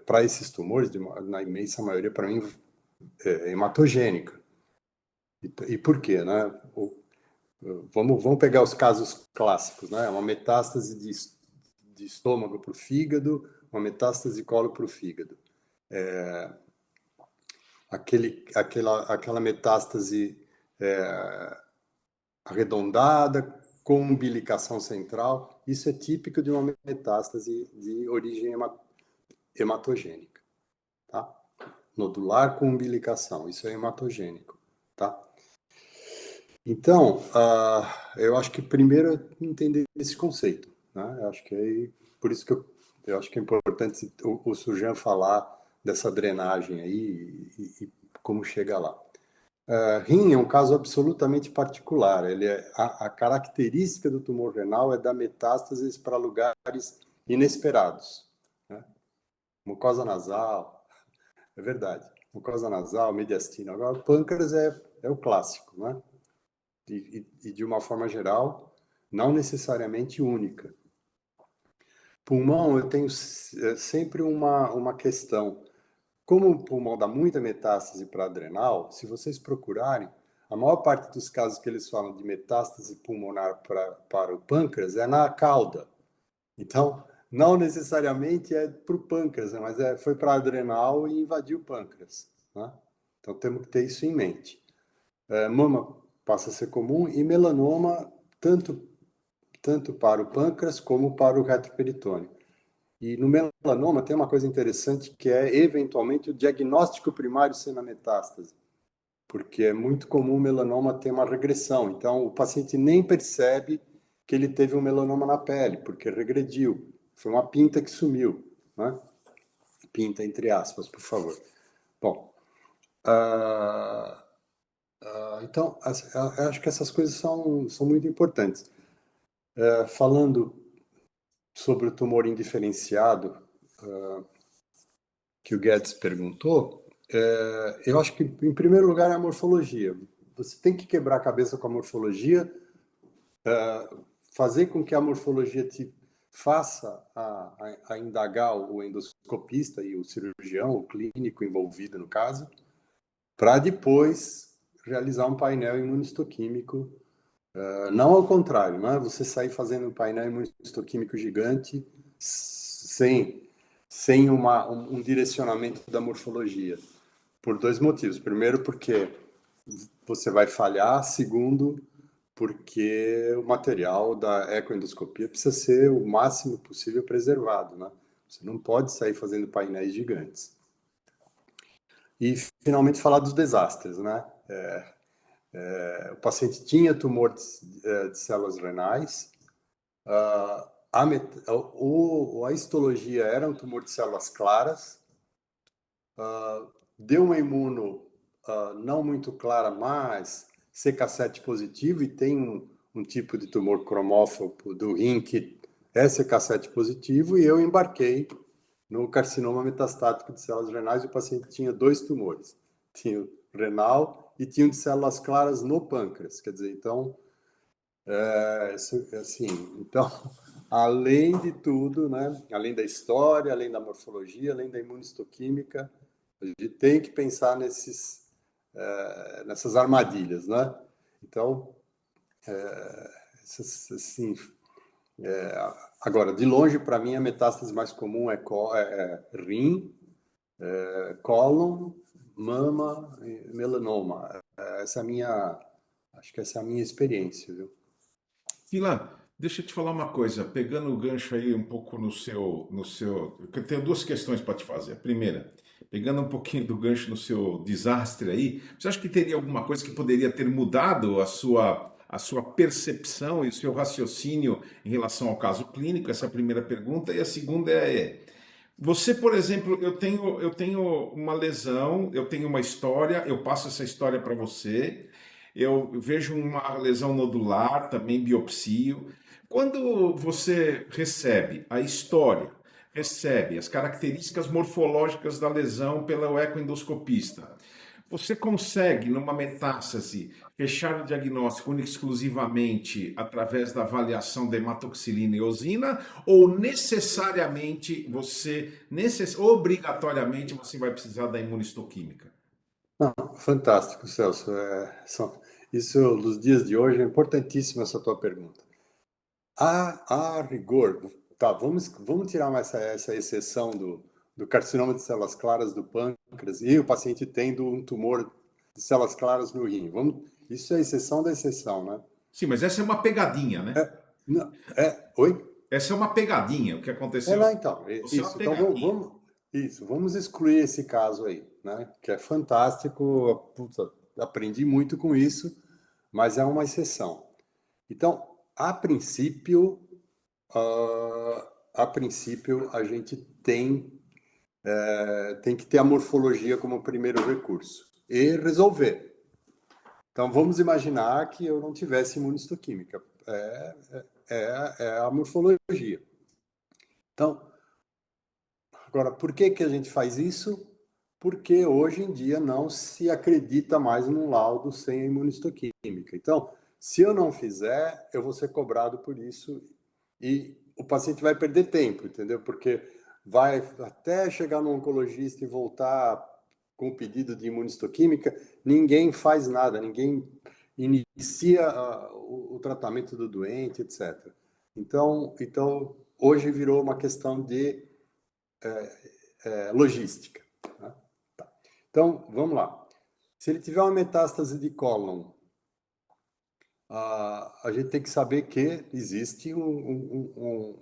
para esses tumores, na imensa maioria, para mim, hematogênica. E por quê, né? Vamos pegar os casos clássicos, né? Uma metástase de estômago para o fígado, uma metástase de colo para o fígado. Aquela metástase arredondada, com umbilicação central, isso é típico de uma metástase de origem hematogênica, tá? Nodular com umbilicação, isso é hematogênico, tá? Então, eu acho que primeiro é entender esse conceito, né? Eu acho que por isso que eu acho que é importante o Surjan falar dessa drenagem aí e como chega lá. Rim é um caso absolutamente particular. A característica do tumor renal é dar metástases para lugares inesperados, né? Mucosa nasal, é verdade. Mucosa nasal, mediastino. Agora, o pâncreas é o clássico, né? E de uma forma geral, não necessariamente única. Pulmão, eu tenho sempre uma questão. Como o pulmão dá muita metástase para adrenal, se vocês procurarem, a maior parte dos casos que eles falam de metástase pulmonar para o pâncreas é na cauda. Então, não necessariamente é para o pâncreas, né? Mas foi para adrenal e invadiu o pâncreas, né? Então, temos que ter isso em mente. Mama passa a ser comum e melanoma tanto para o pâncreas como para o reto peritônio. E no melanoma tem uma coisa interessante que é, eventualmente, o diagnóstico primário ser na metástase, porque é muito comum o melanoma ter uma regressão. Então, o paciente nem percebe que ele teve um melanoma na pele, porque regrediu. Foi uma pinta que sumiu, né? Pinta, entre aspas, por favor. Bom, então, eu acho que essas coisas são muito importantes. Falando sobre o tumor indiferenciado, que o Guedes perguntou, eu acho que, em primeiro lugar, é a morfologia. Você tem que quebrar a cabeça com a morfologia, fazer com que a morfologia te faça a indagar o endoscopista e o cirurgião, o clínico envolvido no caso, para depois realizar um painel imunistoquímico. Não ao contrário, não é você sair fazendo um painel imunistoquímico gigante sem um direcionamento da morfologia. por dois motivos. Primeiro, porque você vai falhar. Segundo, porque o material da ecoendoscopia precisa ser o máximo possível preservado, né? Você não pode sair fazendo painéis gigantes. E, finalmente, falar dos desastres, né? O paciente tinha tumor de células renais, a histologia era um tumor de células claras, deu uma imuno não muito clara, mas CK7 positivo, e tem um tipo de tumor cromófobo do rim que é CK7 positivo, e eu embarquei no carcinoma metastático de células renais, e o paciente tinha dois tumores. Tinha o renal e tinha um de células claras no pâncreas. Quer dizer, então, então, além de tudo, né, além da história, além da morfologia, além da imunistoquímica, a gente tem que pensar nessas armadilhas, né? Então, assim, agora, de longe, para mim, a metástase mais comum é rim, cólon, mama e melanoma. Acho que essa é a minha experiência, viu?
Filan, deixa eu te falar uma coisa, pegando o gancho aí um pouco eu tenho duas questões para te fazer. A primeira, pegando um pouquinho do gancho no seu desastre aí, você acha que teria alguma coisa que poderia ter mudado a sua percepção e o seu raciocínio em relação ao caso clínico? Essa é a primeira pergunta. E a segunda você, por exemplo, eu tenho uma lesão, eu tenho uma história, eu passo essa história para você, eu vejo uma lesão nodular, também biopsio. Quando você recebe a história, recebe as características morfológicas da lesão pelo ecoendoscopista, você consegue, numa metástase, fechar o diagnóstico única e exclusivamente através da avaliação da hematoxilina e eosina, ou obrigatoriamente, você vai precisar da imunistoquímica?
Não, fantástico, Celso. Isso, nos dias de hoje, é importantíssima essa tua pergunta. A rigor, tá, vamos tirar essa exceção do carcinoma de células claras do pâncreas e o paciente tendo um tumor de células claras no rim. Isso é a exceção da exceção, né?
Sim, mas essa é uma pegadinha, né?
Oi?
Essa é uma pegadinha, o que aconteceu.
Não, então,
Isso é uma
isso. Então,
pegadinha.
vamos excluir esse caso aí, né? Que é fantástico, puta, aprendi muito com isso, mas é uma exceção. Então, a princípio, a gente tem que ter a morfologia como primeiro recurso e resolver. Então, vamos imaginar que eu não tivesse imunistoquímica. É a morfologia. Então, agora, por que a gente faz isso? Porque hoje em dia não se acredita mais num laudo sem imunistoquímica. Então, se eu não fizer, eu vou ser cobrado por isso e o paciente vai perder tempo, entendeu? Porque vai até chegar no oncologista e voltar com o pedido de imunistoquímica, ninguém faz nada, ninguém inicia o tratamento do doente, etc. Então, hoje virou uma questão de logística. Né? Tá. Então, vamos lá. Se ele tiver uma metástase de cólon, a gente tem que saber que existe um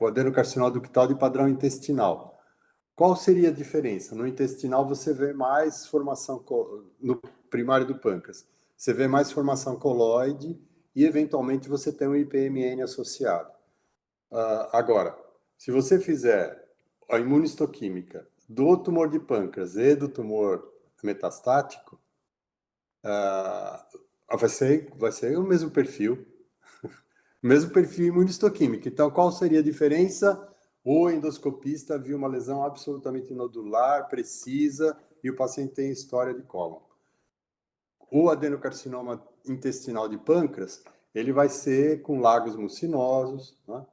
adenocarcinoma ductal de padrão intestinal. Qual seria a diferença? No intestinal você vê mais formação, no primário do pâncreas, você vê mais formação coloide e eventualmente você tem um IPMN associado. Agora, se você fizer a imunistoquímica do tumor de pâncreas e do tumor metastático, vai ser o mesmo perfil, imunistoquímico. Então, qual seria a diferença? O endoscopista viu uma lesão absolutamente nodular, precisa, e o paciente tem história de cólon. O adenocarcinoma intestinal de pâncreas, ele vai ser com lagos mucinosos, né?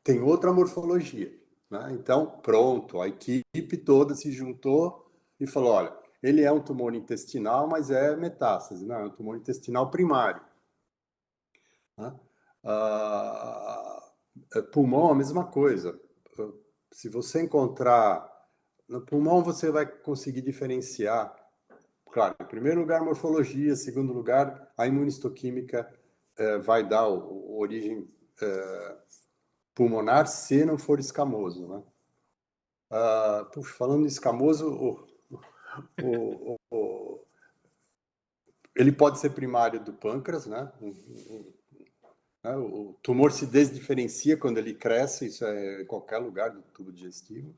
Tem outra morfologia, né? Então, pronto, a equipe toda se juntou e falou, olha, ele é um tumor intestinal, mas é metástase, não, é um tumor intestinal primário. Né? Pulmão, a mesma coisa. Se você encontrar no pulmão você vai conseguir diferenciar, claro, em primeiro lugar, morfologia, em segundo lugar, a imunistoquímica vai dar origem pulmonar se não for escamoso, né? Puxa, falando em escamoso, ele pode ser primário do pâncreas, né? O tumor se desdiferencia quando ele cresce, isso é em qualquer lugar do tubo digestivo,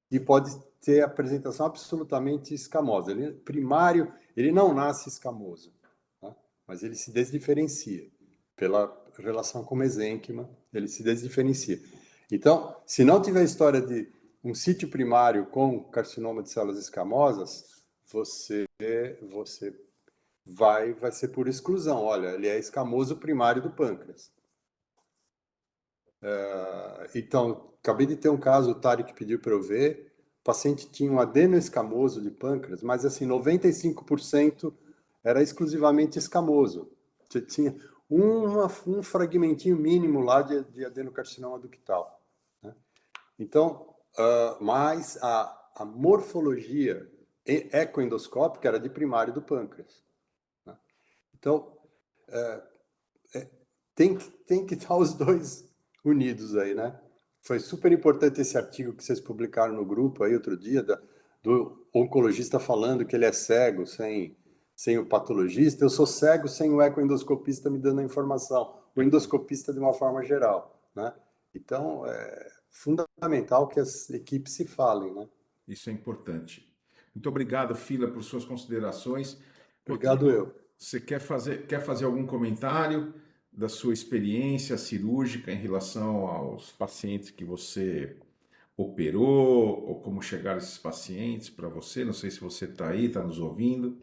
e pode ter apresentação absolutamente escamosa. Ele primário, ele não nasce escamoso, tá? Mas ele se desdiferencia pela relação com o mesênquima, ele se desdiferencia. Então, se não tiver história de um sítio primário com carcinoma de células escamosas, você vai ser por exclusão. Olha, ele é escamoso primário do pâncreas. Então, acabei de ter um caso, o Tarek pediu para eu ver. O paciente tinha um adenoescamoso de pâncreas, mas assim, 95% era exclusivamente escamoso. Você tinha um fragmentinho mínimo lá de adenocarcinoma ductal, né? Então, mas a morfologia ecoendoscópica era de primário do pâncreas, né? Então, tem que estar os dois unidos aí, né? Foi super importante esse artigo que vocês publicaram no grupo aí outro dia, do oncologista falando que ele é cego sem o patologista. Eu sou cego sem o ecoendoscopista me dando a informação, o endoscopista de uma forma geral, né? Então, é fundamental que as equipes se falem, né?
Isso é importante. Muito obrigado, Fila, por suas considerações.
Obrigado eu.
Você quer fazer algum comentário da sua experiência cirúrgica em relação aos pacientes que você operou, ou como chegaram esses pacientes para você? Não sei se você está aí, está nos ouvindo.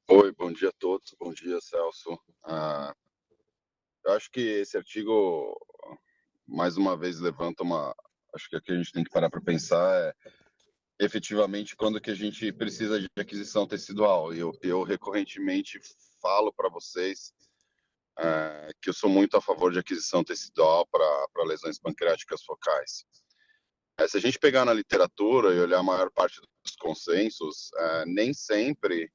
Oi, bom dia a todos. Bom dia, Celso. Eu acho que esse artigo, mais uma vez, levanta uma... Acho que aqui a gente tem que parar para pensar efetivamente quando que a gente precisa de aquisição tecidual. Eu recorrentemente falo para vocês que eu sou muito a favor de aquisição tecidual para lesões pancreáticas focais. Se a gente pegar na literatura e olhar a maior parte dos consensos, nem sempre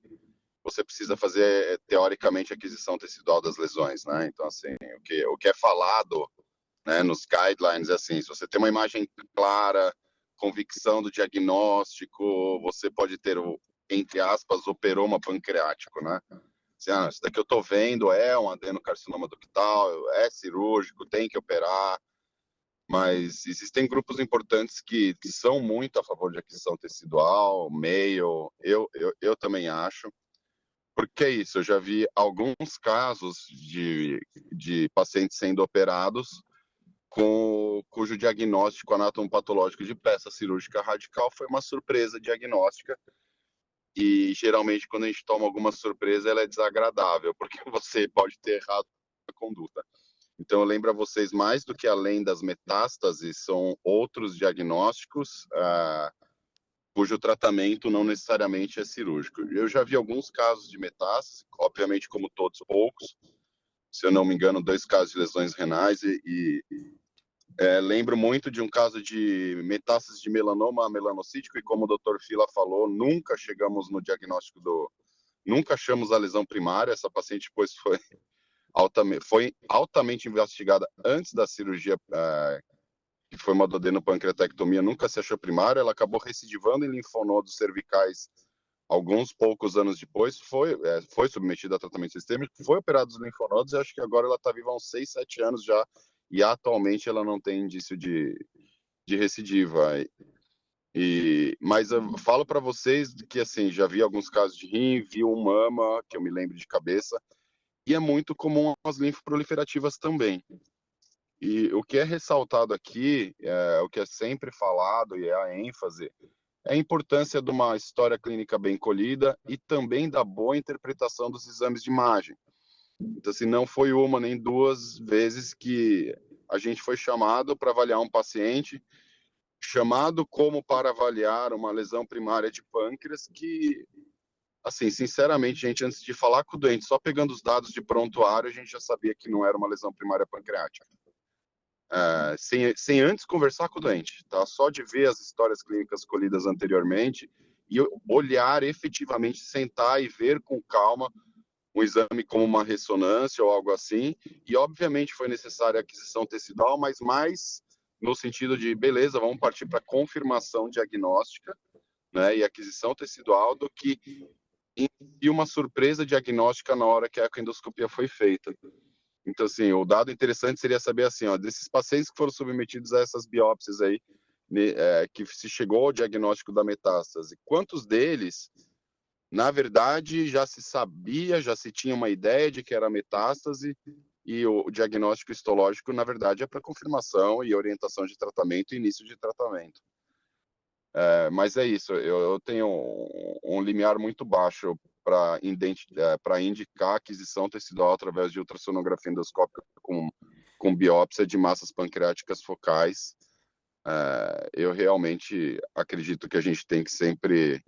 você precisa fazer, teoricamente, aquisição tecidual das lesões, né? Então, assim, o que é falado, né, nos guidelines é assim, se você tem uma imagem clara, convicção do diagnóstico, você pode ter, entre aspas, operoma pancreático, né? Assim, isso daqui eu tô vendo, é um adenocarcinoma ductal, é cirúrgico, tem que operar, mas existem grupos importantes que são muito a favor de aquisição tecidual, meio, eu também acho. Porque é isso, eu já vi alguns casos de pacientes sendo operados cujo diagnóstico anatomopatológico de peça cirúrgica radical foi uma surpresa diagnóstica. E geralmente, quando a gente toma alguma surpresa, ela é desagradável, porque você pode ter errado a conduta. Então, eu lembro a vocês, mais do que além das metástases, são outros diagnósticos cujo tratamento não necessariamente é cirúrgico. Eu já vi alguns casos de metástase, obviamente, como todos, poucos. Se eu não me engano, 2 casos de lesões renais lembro muito de um caso de metástase de melanoma melanocítico e, como o Dr. Fila falou, nunca chegamos no diagnóstico nunca achamos a lesão primária. Essa paciente depois foi altamente investigada antes da cirurgia, que foi uma adenopancreatectomia, nunca se achou primária. Ela acabou recidivando em linfonodos cervicais alguns poucos anos depois, foi submetida a tratamento sistêmico, foi operada dos linfonodos e acho que agora ela está viva há uns 6, 7 anos já, e atualmente ela não tem indício de recidiva. Mas eu falo para vocês que, assim, já vi alguns casos de rim, vi um mama, que eu me lembro de cabeça, e é muito comum as linfoproliferativas também. E o que é ressaltado aqui, o que é sempre falado e é a ênfase, é a importância de uma história clínica bem colhida e também da boa interpretação dos exames de imagem. Então, assim, não foi uma nem duas vezes que a gente foi chamado para avaliar um paciente, chamado como para avaliar uma lesão primária de pâncreas, que, assim, sinceramente, gente, antes de falar com o doente, só pegando os dados de prontuário, a gente já sabia que não era uma lesão primária pancreática. sem antes conversar com o doente, tá? Só de ver as histórias clínicas colhidas anteriormente e olhar efetivamente, sentar e ver com calma um exame como uma ressonância ou algo assim, e obviamente foi necessária a aquisição tecidual, mas mais no sentido de, beleza, vamos partir para confirmação diagnóstica, né, e aquisição tecidual do que e uma surpresa diagnóstica na hora que a ecoendoscopia foi feita. Então, assim, o dado interessante seria saber, assim, ó, desses pacientes que foram submetidos a essas biópsias aí, que se chegou ao diagnóstico da metástase, quantos deles, na verdade, já se sabia, já se tinha uma ideia de que era metástase, e o diagnóstico histológico, na verdade, é para confirmação e orientação de tratamento e início de tratamento. Mas é isso, eu tenho um limiar muito baixo para indicar a aquisição tecidual através de ultrassonografia endoscópica com biópsia de massas pancreáticas focais. Eu realmente acredito que a gente tem que sempre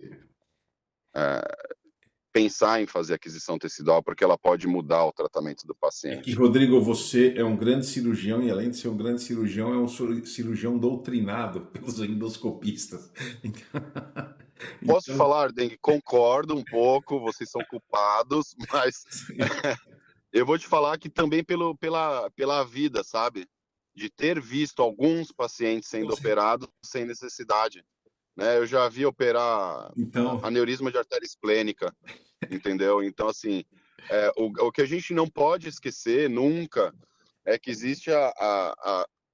pensar em fazer aquisição tecidual, porque ela pode mudar o tratamento do
É que,
paciente.
Rodrigo, você é um grande cirurgião e, além de ser um grande cirurgião, é um cirurgião doutrinado pelos endoscopistas.
Posso
Então,
falar, Dengue? Concordo um pouco, vocês são culpados, mas eu vou te falar que também pela vida, sabe? De ter visto alguns pacientes sendo operados sem necessidade, né? Eu já vi operar
então,
aneurisma de artéria esplênica, entendeu? Então, assim, o que a gente não pode esquecer nunca é que existe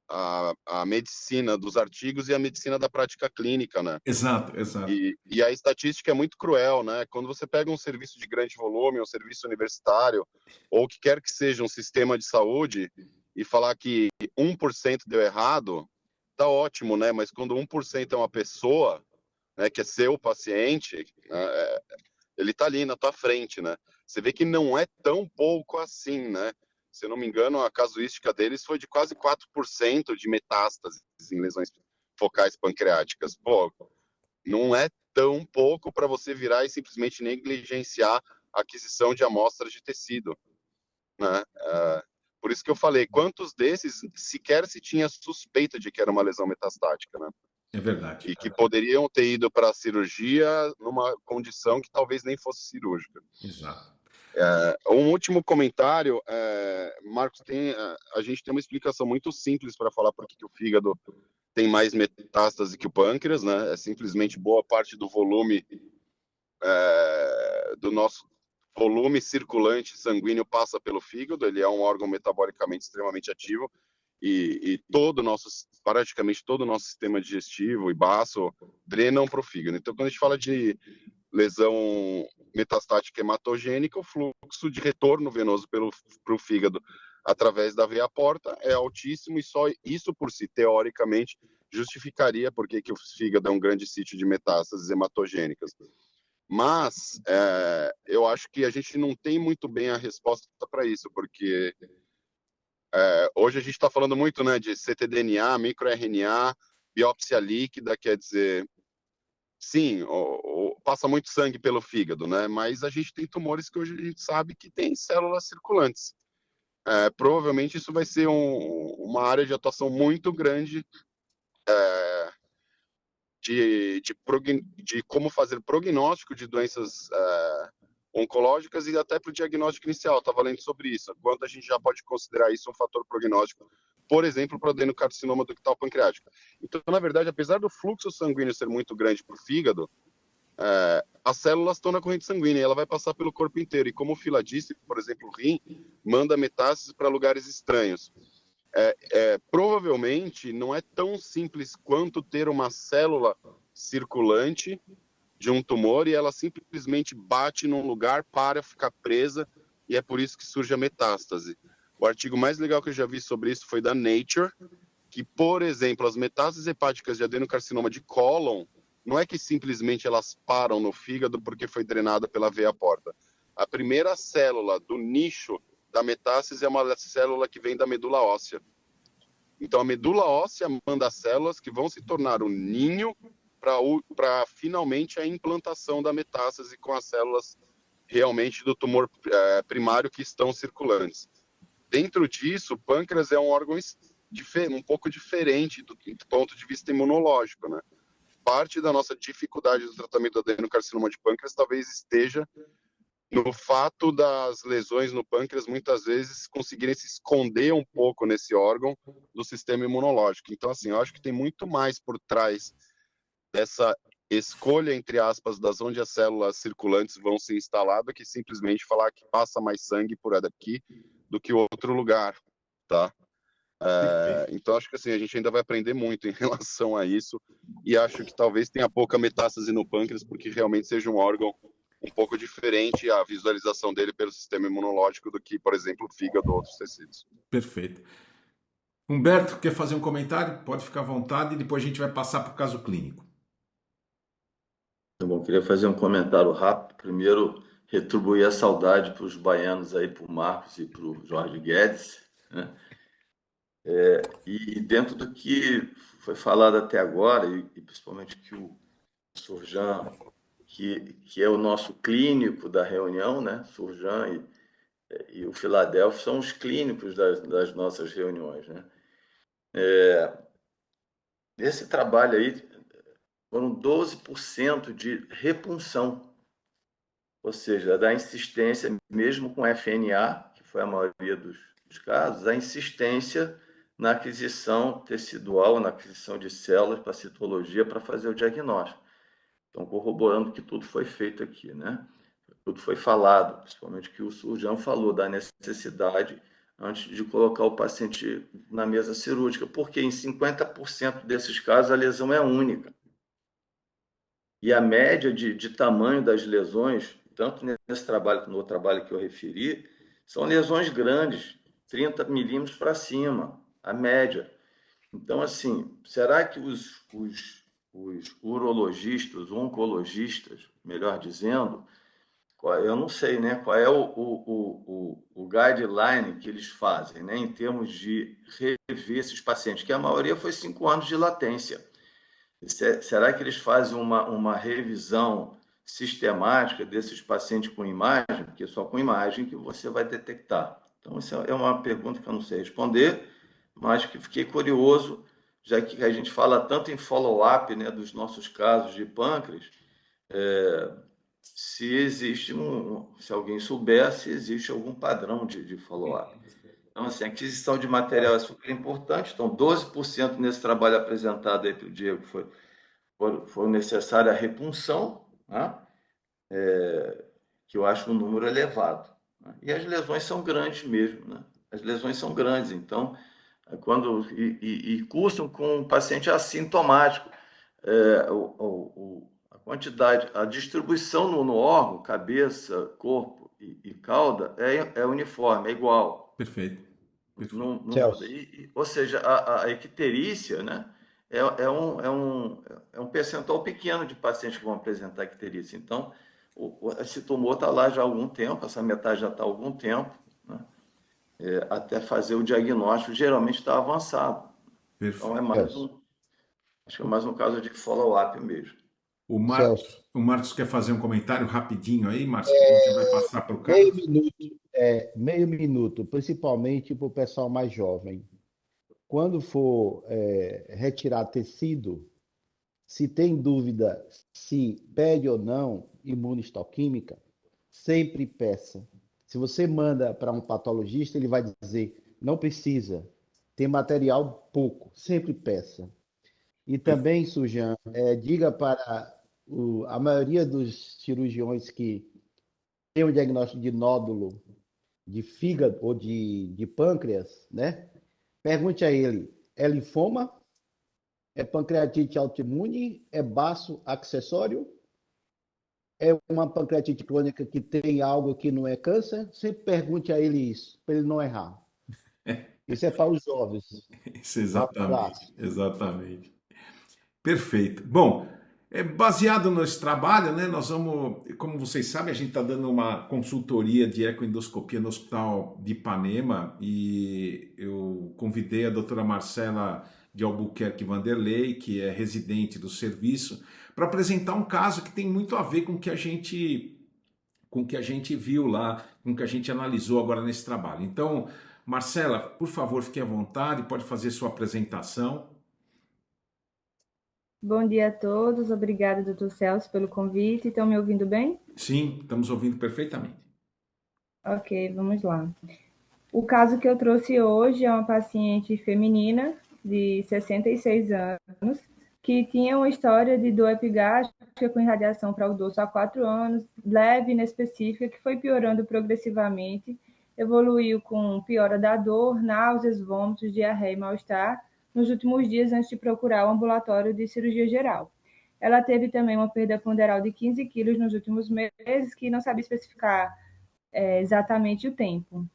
a medicina dos artigos e a medicina da prática clínica, né?
exato, exato.
E a estatística é muito cruel, né? Quando você pega um serviço de grande volume, um serviço universitário, ou o que quer que seja um sistema de saúde, e falar que 1% deu errado, tá ótimo, né? Mas quando 1% é uma pessoa, né, que é seu paciente, né, ele tá ali na tua frente, né? Você vê que não é tão pouco assim, né? Se eu não me engano, a casuística deles foi de quase 4% de metástases em lesões focais pancreáticas. Pô, não é tão pouco para você virar e simplesmente negligenciar a aquisição de amostras de tecido, né? Por isso que eu falei, quantos desses sequer se tinha suspeita de que era uma lesão metastática, né?
É verdade.
E que poderiam ter ido para a cirurgia numa condição que talvez nem fosse cirúrgica.
Exato.
Um último comentário, Marcos, a gente tem uma explicação muito simples para falar por que o fígado tem mais metástase que o pâncreas, né? É simplesmente boa parte do volume do nosso volume circulante sanguíneo passa pelo fígado. Ele é um órgão metabolicamente extremamente ativo e praticamente todo o nosso sistema digestivo e baço drenam para o fígado. Então, quando a gente fala de lesão metastática hematogênica, o fluxo de retorno venoso para o fígado através da veia porta é altíssimo, e só isso por si, teoricamente, justificaria por que o fígado é um grande sítio de metástases hematogênicas. Mas eu acho que a gente não tem muito bem a resposta para isso, porque hoje a gente está falando muito, né, de ctDNA, microRNA, biópsia líquida, quer dizer, sim, passa muito sangue pelo fígado, né? Mas a gente tem tumores que hoje a gente sabe que tem células circulantes. Provavelmente isso vai ser uma área de atuação muito grande de como fazer prognóstico de doenças oncológicas e até para o diagnóstico inicial. Estava lendo sobre isso. Quanto a gente já pode considerar isso um fator prognóstico, por exemplo, para o adenocarcinoma ductal pancreático. Então, na verdade, apesar do fluxo sanguíneo ser muito grande para o fígado, as células estão na corrente sanguínea e ela vai passar pelo corpo inteiro. E como o Fila disse, por exemplo, o rim manda metástases para lugares estranhos. Provavelmente não é tão simples quanto ter uma célula circulante de um tumor e ela simplesmente bate num lugar, ficar presa, e é por isso que surge a metástase. O artigo mais legal que eu já vi sobre isso foi da Nature, que, por exemplo, as metástases hepáticas de adenocarcinoma de cólon, não é que simplesmente elas param no fígado porque foi drenada pela veia porta. A primeira célula do nicho da metástase é uma célula que vem da medula óssea. Então, a medula óssea manda células que vão se tornar o ninho para finalmente a implantação da metástase com as células realmente do tumor primário que estão circulantes. Dentro disso, o pâncreas é um órgão um pouco diferente do ponto de vista imunológico, né? Parte da nossa dificuldade do tratamento do adenocarcinoma de pâncreas talvez esteja no fato das lesões no pâncreas muitas vezes conseguirem se esconder um pouco nesse órgão do sistema imunológico. Então, assim, eu acho que tem muito mais por trás dessa escolha, entre aspas, das onde as células circulantes vão se instalar, do que simplesmente falar que passa mais sangue por aqui do que outro lugar, tá? Então, acho que assim, a gente ainda vai aprender muito em relação a isso, e acho que talvez tenha pouca metástase no pâncreas, porque realmente seja um órgão um pouco diferente a visualização dele pelo sistema imunológico do que, por exemplo, o fígado ou outros tecidos.
Perfeito. Humberto, quer fazer um comentário? Pode ficar à vontade e depois a gente vai passar para o caso clínico.
Bom, queria fazer um comentário rápido. Primeiro, retribuir a saudade para os baianos aí, para o Marcos e para o Jorge Guedes, né? E dentro do que foi falado até agora, e principalmente que o Surjan, que é o nosso clínico da reunião, né? Surjan e o Filadélfia são os clínicos das nossas reuniões, né? Nesse trabalho aí, foram 12% de repunção, ou seja, da insistência, mesmo com FNA, que foi a maioria dos casos, a insistência na aquisição tecidual, na aquisição de células para citologia para fazer o diagnóstico. Então, corroborando que tudo foi feito aqui, né? Tudo foi falado, principalmente que o Surjan falou da necessidade antes de colocar o paciente na mesa cirúrgica, porque em 50% desses casos a lesão é única. E a média de tamanho das lesões, tanto nesse trabalho como no outro trabalho que eu referi, são lesões grandes, 30 milímetros para cima, a média. Então, assim, será que os urologistas, oncologistas, melhor dizendo, eu não sei, né, qual é o guideline que eles fazem, né, em termos de rever esses pacientes, que a maioria foi 5 anos de latência. Será que eles fazem uma revisão sistemática desses pacientes com imagem? Porque é só com imagem que você vai detectar. Então, essa é uma pergunta que eu não sei responder, mas que fiquei curioso, já que a gente fala tanto em follow-up, né, dos nossos casos de pâncreas, se existe se alguém souber, se existe algum padrão de follow-up. Então, assim, a aquisição de material é super importante. Então, 12% nesse trabalho apresentado aí pelo Diego foi necessária a repunção, né? Que eu acho um número elevado, né? E as lesões são grandes mesmo, né? As lesões são grandes, então, custam com um paciente assintomático. A quantidade, a distribuição no órgão, cabeça, corpo e cauda, é uniforme, é igual.
Perfeito.
Não muda. Ou seja, a icterícia, né, é um percentual pequeno de pacientes que vão apresentar icterícia. Então, esse tumor está lá já há algum tempo, essa metade já está há algum tempo, né, até fazer o diagnóstico, geralmente está avançado.
Perfeito.
Então, acho que é mais um caso de follow-up mesmo.
O Marcos quer fazer um comentário rapidinho aí, Marcos, que a gente vai passar para o caso.
Meio minuto, principalmente para o pessoal mais jovem. Quando for retirar tecido, se tem dúvida se pede ou não imunistoquímica, sempre peça. Se você manda para um patologista, ele vai dizer, não precisa, tem material pouco, sempre peça. E também, Surjan, diga para a maioria dos cirurgiões que tem um diagnóstico de nódulo de fígado ou de pâncreas, né? Pergunte a ele, é linfoma? É pancreatite autoimune? É baço acessório? É uma pancreatite crônica que tem algo que não é câncer? Sempre pergunte a ele isso, para ele não errar. Isso é para os jovens.
Isso, exatamente. Perfeito. Bom, baseado nesse trabalho, né, nós vamos, como vocês sabem, a gente está dando uma consultoria de ecoendoscopia no Hospital de Ipanema e eu convidei a doutora Marcela de Albuquerque Vanderlei, que é residente do serviço, para apresentar um caso que tem muito a ver com o que a gente viu lá, com o que a gente analisou agora nesse trabalho. Então, Marcela, por favor, fique à vontade, pode fazer sua apresentação.
Bom dia a todos, obrigada, doutor Celso, pelo convite. Estão me ouvindo bem?
Sim, estamos ouvindo perfeitamente.
Ok, vamos lá. O caso que eu trouxe hoje é uma paciente feminina de 66 anos, que tinha uma história de dor epigástrica com irradiação para o dorso há 4 anos, leve e inespecífica, que foi piorando progressivamente, evoluiu com piora da dor, náuseas, vômitos, diarreia e mal-estar, nos últimos dias antes de procurar o ambulatório de cirurgia geral. Ela teve também uma perda ponderal de 15 quilos nos últimos meses, que não sabia especificar exatamente o tempo.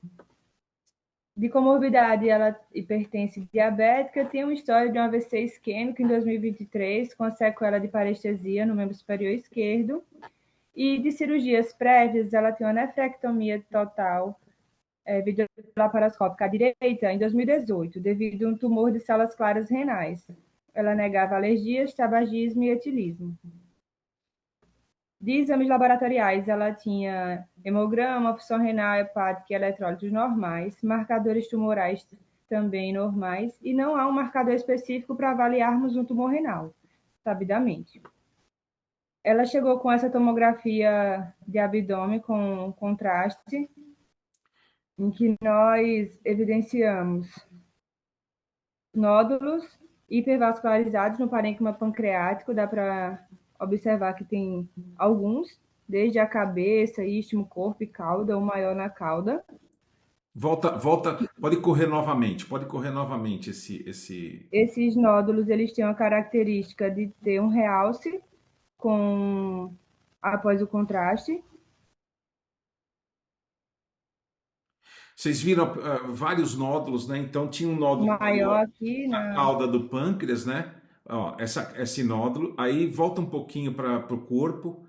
De comorbidade, ela hipertensa diabética, tem uma história de um AVC isquêmico em 2023, com a sequela de parestesia no membro superior esquerdo. E de cirurgias prévias, ela tem uma nefrectomia total videolaparoscópica à direita em 2018, devido a um tumor de células claras renais. Ela negava alergias, tabagismo e etilismo. De exames laboratoriais, ela tinha hemograma, função renal, hepática e eletrólitos normais, marcadores tumorais também normais, e não há um marcador específico para avaliarmos um tumor renal, sabidamente. Ela chegou com essa tomografia de abdômen com contraste, em que nós evidenciamos nódulos hipervascularizados no parênquima pancreático, dá para observar que tem alguns, desde a cabeça, istmo, corpo e cauda, o maior na cauda.
Volta, pode correr novamente esse...
Esses nódulos, eles têm uma característica de ter um realce após o contraste.
Vocês viram vários nódulos, né? Então tinha um nódulo
maior aqui
na cauda do pâncreas, né? Ó, esse nódulo. Aí volta um pouquinho para o corpo.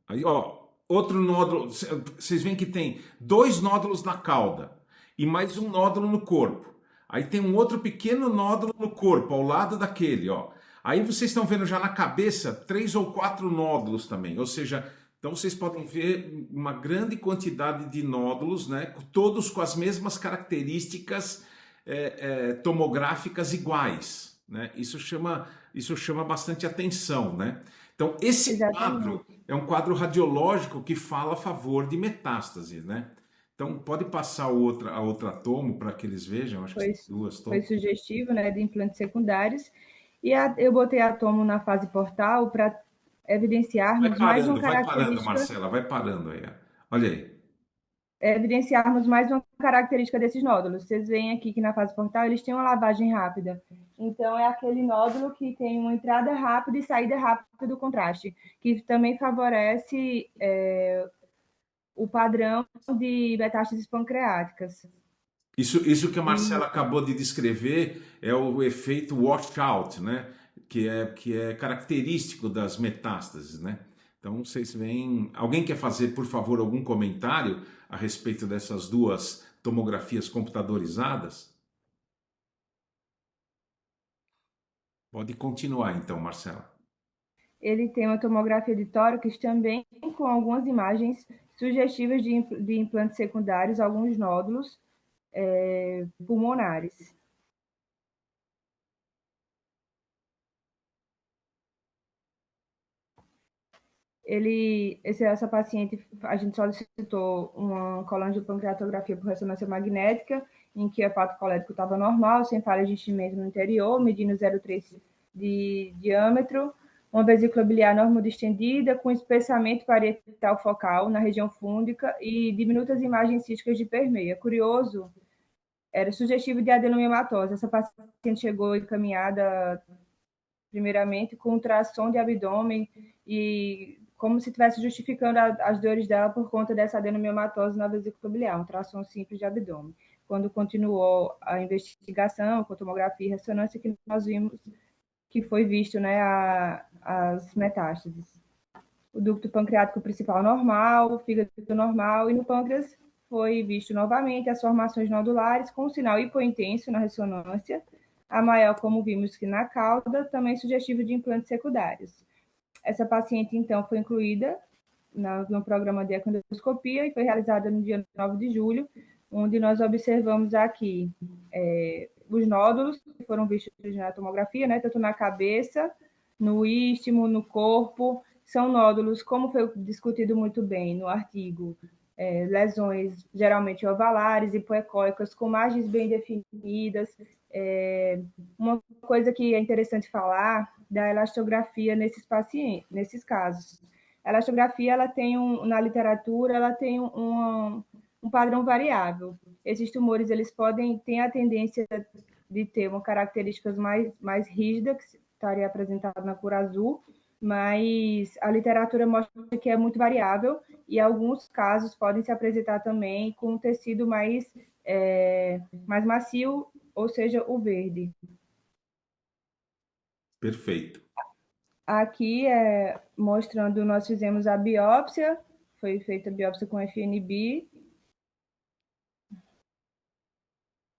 Aí, ó, outro nódulo. Vocês veem que tem 2 nódulos na cauda e mais um nódulo no corpo. Aí tem um outro pequeno nódulo no corpo, ao lado daquele, ó. Aí vocês estão vendo já na cabeça 3 ou 4 nódulos também. Ou seja, então vocês podem ver uma grande quantidade de nódulos, né? Todos com as mesmas características tomográficas iguais, né? Isso chama bastante atenção, né? Então, esse quadro é um quadro radiológico que fala a favor de metástase, né? Então, pode passar a outra tomo para que eles vejam, acho que tem 2 tomos.
Foi sugestivo, né, de implantes secundários. E eu botei a tomo na fase portal para evidenciarmos mais uma característica...
Vai parando, Marcela, vai parando aí. Olha aí.
Evidenciarmos mais uma característica desses nódulos. Vocês veem aqui que na fase portal eles têm uma lavagem rápida. Então, é aquele nódulo que tem uma entrada rápida e saída rápida do contraste, que também favorece o padrão de metástases pancreáticas.
Isso que a Marcela acabou de descrever é o efeito washout, né? Que é característico das metástases, né? Então, vocês veem... Alguém quer fazer, por favor, algum comentário a respeito dessas 2 tomografias computadorizadas? Pode continuar, então, Marcela.
Ele tem uma tomografia de tórax também com algumas imagens sugestivas de implantes secundários, alguns nódulos pulmonares. Essa paciente, a gente solicitou uma colangiopancreatografia por ressonância magnética, em que o hepato colérico estava normal, sem falha de enchimento no interior, medindo 0,3 de diâmetro, uma vesícula biliar normodistendida, com espessamento parietal focal na região fúndica e diminutas imagens císticas de permeia. Curioso, era sugestivo de adenomiomatose. Essa paciente chegou encaminhada, primeiramente, com ultrassom de abdômen e como se estivesse justificando as dores dela por conta dessa adenomiomatose na vesícula biliar, um ultrassom simples de abdômen. Quando continuou a investigação com tomografia e ressonância, que nós vimos que foi visto, né, as metástases. O ducto pancreático principal normal, o fígado normal, e no pâncreas foi visto novamente as formações nodulares com sinal hipointenso na ressonância, a maior, como vimos que na cauda, também sugestivo de implantes secundários. Essa paciente, então, foi incluída no programa de ecoendoscopia e foi realizada no dia 9 de julho, onde nós observamos aqui os nódulos que foram vistos na tomografia, né, tanto na cabeça, no istmo, no corpo. São nódulos, como foi discutido muito bem no artigo, lesões geralmente ovalares, hipoecóicas, com margens bem definidas. Uma coisa que é interessante falar da elastografia nesses pacientes, nesses casos. A elastografia, ela tem na literatura, ela tem um padrão variável. Esses tumores, eles têm a tendência de ter uma características mais rígida, que estaria apresentada na cor azul, mas a literatura mostra que é muito variável e alguns casos podem se apresentar também com um tecido mais macio, ou seja, o verde.
Perfeito.
Aqui mostrando, nós fizemos a biópsia, foi feita a biópsia com FNB.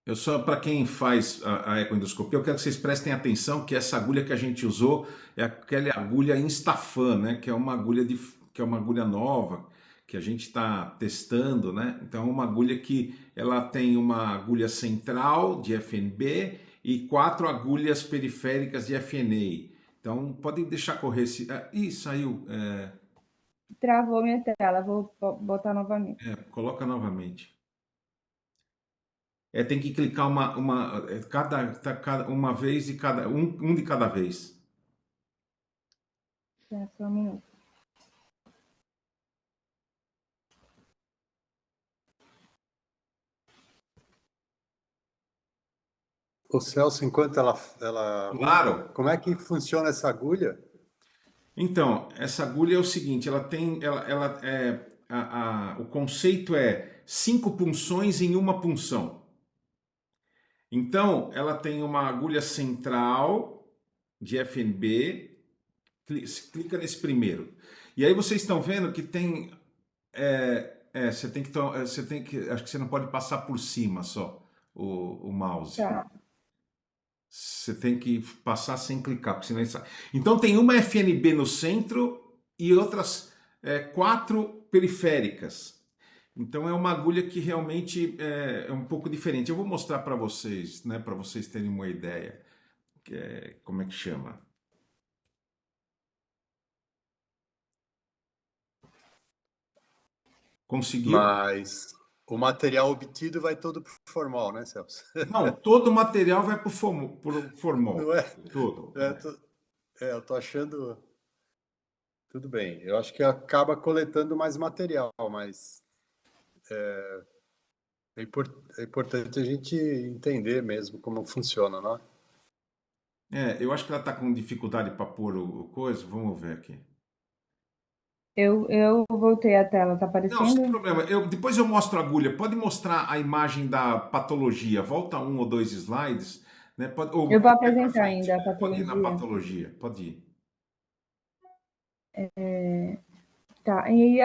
Eu só, para quem faz a ecoendoscopia, eu quero que vocês prestem atenção que essa agulha que a gente usou é aquela agulha Instafan, né? Que é uma agulha nova que a gente está testando, né? Então é uma agulha que ela tem uma agulha central de FNB e 4 agulhas periféricas de FNA. Então pode deixar correr esse. Ih, saiu.
Travou minha tela, vou botar novamente.
Coloca novamente. Tem que clicar uma vez de cada um de cada vez.
Só um minuto.
Ô Celso, enquanto ela...
Claro.
Como é que funciona essa agulha?
Então, essa agulha é o seguinte, o conceito é 5 punções em uma punção. Então, ela tem uma agulha central de FNB, clica nesse primeiro. E aí vocês estão vendo que tem, você tem que, acho que você não pode passar por cima só o mouse.
Tá.
Você tem que passar sem clicar, porque senão ele sai. Então tem uma FNB no centro e outras 4 periféricas. Então é uma agulha que realmente é um pouco diferente. Eu vou mostrar para vocês, né, para vocês terem uma ideia. Como é que chama? Conseguiu?
Mas o material obtido vai todo para o formol, né, Celso?
Não, todo o material vai para o formol.
Não é?
Todo.
Eu tô achando... Tudo bem. Eu acho que acaba coletando mais material, mas é importante a gente entender mesmo como funciona, não é?
Eu acho que ela está com dificuldade para pôr o coisa. Vamos ver aqui.
Eu voltei a tela, tá aparecendo?
Não, sem problema. Depois eu mostro a agulha. Pode mostrar a imagem da patologia. Volta 1 ou 2 slides. Né?
Eu vou apresentar ainda a patologia.
Pode ir na patologia. Pode ir.
Tá. E